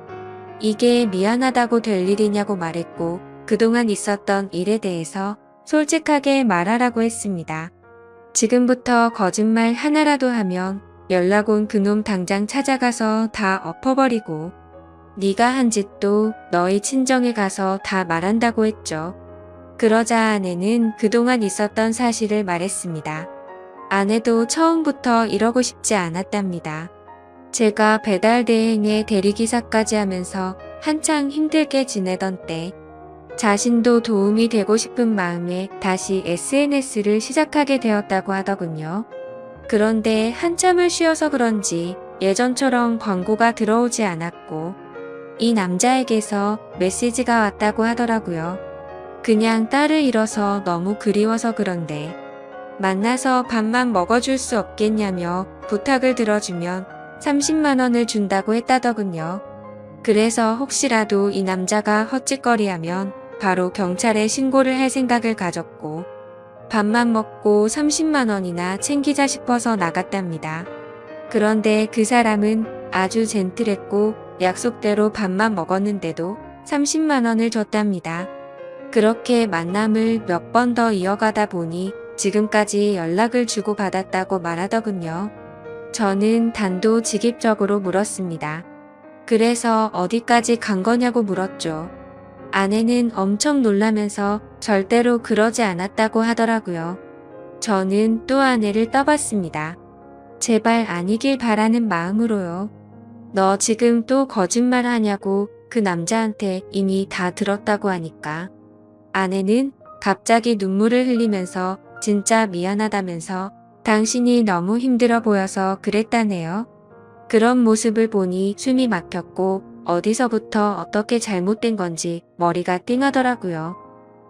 S1: 이게 미안하다고 될 일이냐고 말했고 그동안 있었던 일에 대해서 솔직하게 말하라고 했습니다. 지금부터 거짓말 하나라도 하면 연락 온 그놈 당장 찾아가서 다 엎어버리고 네가 한 짓도 너희 친정에 가서 다 말한다고 했죠. 그러자 아내는 그동안 있었던 사실을 말했습니다. 아내도 처음부터 이러고 싶지 않았답니다. 제가 배달 대행에 대리기사까지 하면서 한창 힘들게 지내던 때 자신도 도움이 되고 싶은 마음에 다시 SNS를 시작하게 되었다고 하더군요. 그런데 한참을 쉬어서 그런지 예전처럼 광고가 들어오지 않았고 이 남자에게서 메시지가 왔다고 하더라고요. 그냥 딸을 잃어서 너무 그리워서 그런데 만나서 밥만 먹어줄 수 없겠냐며 부탁을 들어주면 30만 원을 준다고 했다더군요. 그래서 혹시라도 이 남자가 헛짓거리하면 바로 경찰에 신고를 할 생각을 가졌고 밥만 먹고 30만 원이나 챙기자 싶어서 나갔답니다. 그런데 그 사람은 아주 젠틀했고 약속대로 밥만 먹었는데도 30만 원을 줬답니다. 그렇게 만남을 몇 번 더 이어가다 보니 지금까지 연락을 주고받았다고 말하더군요. 저는 단도직입적으로 물었습니다. 그래서 어디까지 간 거냐고 물었죠. 아내는 엄청 놀라면서 절대로 그러지 않았다고 하더라고요. 저는 또 아내를 떠봤습니다. 제발 아니길 바라는 마음으로요. 너 지금 또 거짓말 하냐고 그 남자한테 이미 다 들었다고 하니까. 아내는 갑자기 눈물을 흘리면서 진짜 미안하다면서 당신이 너무 힘들어 보여서 그랬다네요. 그런 모습을 보니 숨이 막혔고 어디서부터 어떻게 잘못된 건지 머리가 띵하더라고요.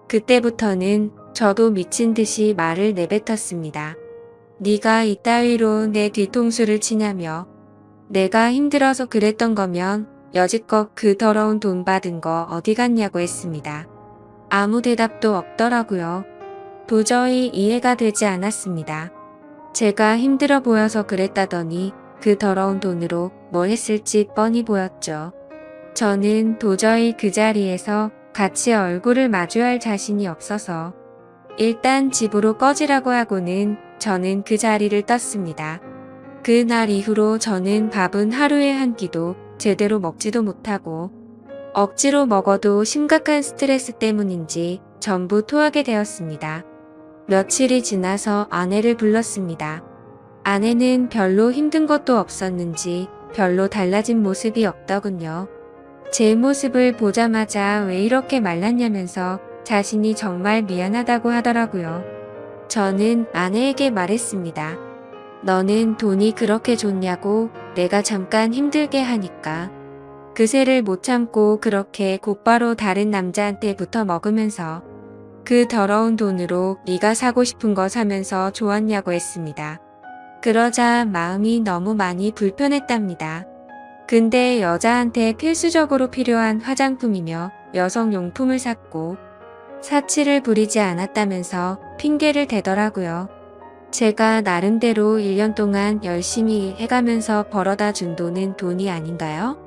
S1: 그때부터는 저도 미친 듯이 말을 내뱉었습니다. 네가 이따위로 내 뒤통수를 치냐며. 내가 힘들어서 그랬던 거면 여지껏 그 더러운 돈 받은 거 어디 갔냐고 했습니다. 아무 대답도 없더라고요. 도저히 이해가 되지 않았습니다. 제가 힘들어 보여서 그랬다더니 그 더러운 돈으로 뭘 했을지 뻔히 보였죠. 저는 도저히 그 자리에서 같이 얼굴을 마주할 자신이 없어서 일단 집으로 꺼지라고 하고는 저는 그 자리를 떴습니다. 그날 이후로 저는 밥은 하루에 한 끼도 제대로 먹지도 못하고 억지로 먹어도 심각한 스트레스 때문인지 전부 토하게 되었습니다. 며칠이 지나서 아내를 불렀습니다. 아내는 별로 힘든 것도 없었는지 별로 달라진 모습이 없더군요. 제 모습을 보자마자 왜 이렇게 말랐냐면서 자신이 정말 미안하다고 하더라고요. 저는 아내에게 말했습니다. 너는 돈이 그렇게 좋냐고 내가 잠깐 힘들게 하니까. 그새를 못 참고 그렇게 곧바로 다른 남자한테 붙어 먹으면서 그 더러운 돈으로 네가 사고 싶은 거 사면서 좋았냐고 했습니다. 그러자 마음이 너무 많이 불편했답니다. 근데 여자한테 필수적으로 필요한 화장품이며 여성용품을 샀고 사치를 부리지 않았다면서 핑계를 대더라고요. 제가 나름대로 1년 동안 열심히 해가면서 벌어다 준 돈은 돈이 아닌가요?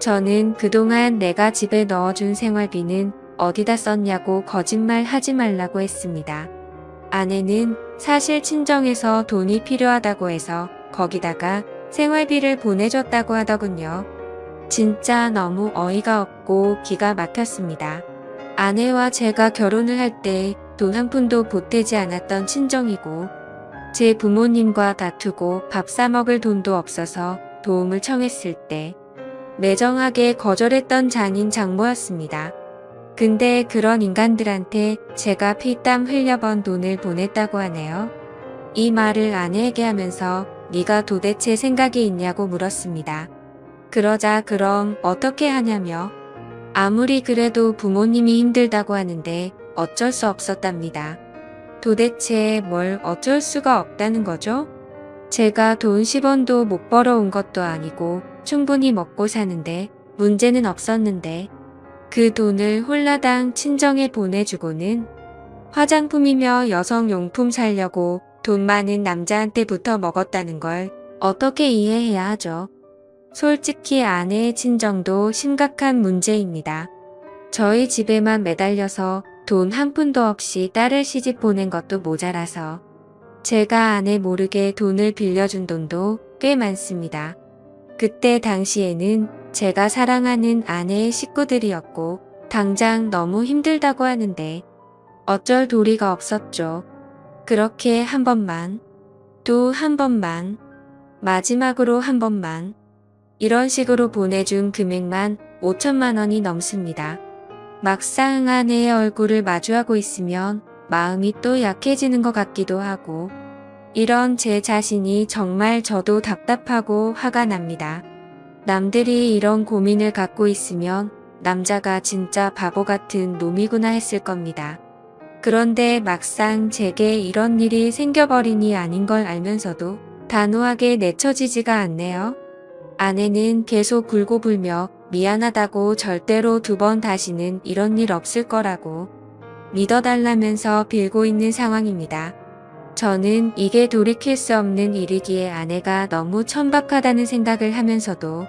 S1: 저는 그동안 내가 집에 넣어준 생활비는 어디다 썼냐고 거짓말 하지 말라고 했습니다. 아내는 사실 친정에서 돈이 필요하다고 해서 거기다가 생활비를 보내줬다고 하더군요. 진짜 너무 어이가 없고 기가 막혔습니다. 아내와 제가 결혼을 할 때 돈 한 푼도 보태지 않았던 친정이고 제 부모님과 다투고 밥 사 먹을 돈도 없어서 도움을 청했을 때 매정하게 거절했던 장인 장모였습니다. 근데 그런 인간들한테 제가 피땀 흘려번 돈을 보냈다고 하네요. 이 말을 아내에게 하면서 네가 도대체 생각이 있냐고 물었습니다. 그러자 그럼 어떻게 하냐며 아무리 그래도 부모님이 힘들다고 하는데 어쩔 수 없었답니다. 도대체 뭘 어쩔 수가 없다는 거죠? 제가 돈 10원도 못 벌어온 것도 아니고 충분히 먹고 사는데 문제는 없었는데 그 돈을 홀라당 친정에 보내주고는 화장품이며 여성용품 사려고 돈 많은 남자한테 붙어 먹었다는 걸 어떻게 이해해야 하죠? 솔직히 아내의 친정도 심각한 문제입니다. 저희 집에만 매달려서 돈 한 푼도 없이 딸을 시집 보낸 것도 모자라서 제가 아내 모르게 돈을 빌려준 돈도 꽤 많습니다. 그때 당시에는 제가 사랑하는 아내의 식구들이었고 당장 너무 힘들다고 하는데 어쩔 도리가 없었죠. 그렇게 한 번만, 또 한 번만, 마지막으로 한 번만 이런 식으로 보내준 금액만 5천만 원이 넘습니다. 막상 아내의 얼굴을 마주하고 있으면 마음이 또 약해지는 것 같기도 하고 이런 제 자신이 정말 저도 답답하고 화가 납니다. 남들이 이런 고민을 갖고 있으면 남자가 진짜 바보 같은 놈이구나 했을 겁니다. 그런데 막상 제게 이런 일이 생겨버리니 아닌 걸 알면서도 단호하게 내쳐지지가 않네요. 아내는 계속 굴고불며 미안하다고 절대로 2번 다시는 이런 일 없을 거라고 믿어달라면서 빌고 있는 상황입니다. 저는 이게 돌이킬 수 없는 일이기에 아내가 너무 천박하다는 생각을 하면서도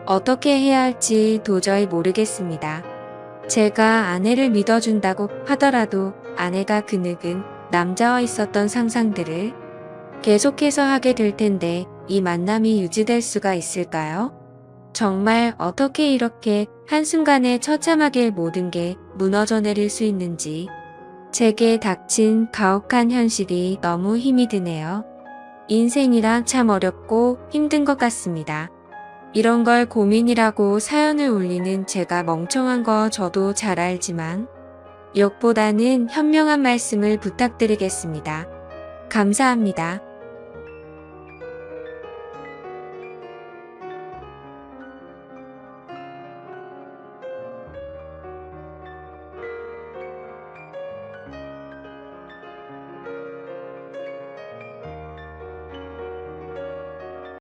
S1: 어떻게 해야 할지 도저히 모르겠습니다. 제가 아내를 믿어준다고 하더라도 아내가 그 늙은 남자와 있었던 상상들을 계속해서 하게 될 텐데 이 만남이 유지될 수가 있을까요? 정말 어떻게 이렇게 한순간에 처참하게 모든 게 무너져 내릴 수 있는지 제게 닥친 가혹한 현실이 너무 힘이 드네요. 인생이란 참 어렵고 힘든 것 같습니다. 이런 걸 고민이라고 사연을 올리는 제가 멍청한 거 저도 잘 알지만 욕보다는 현명한 말씀을 부탁드리겠습니다. 감사합니다.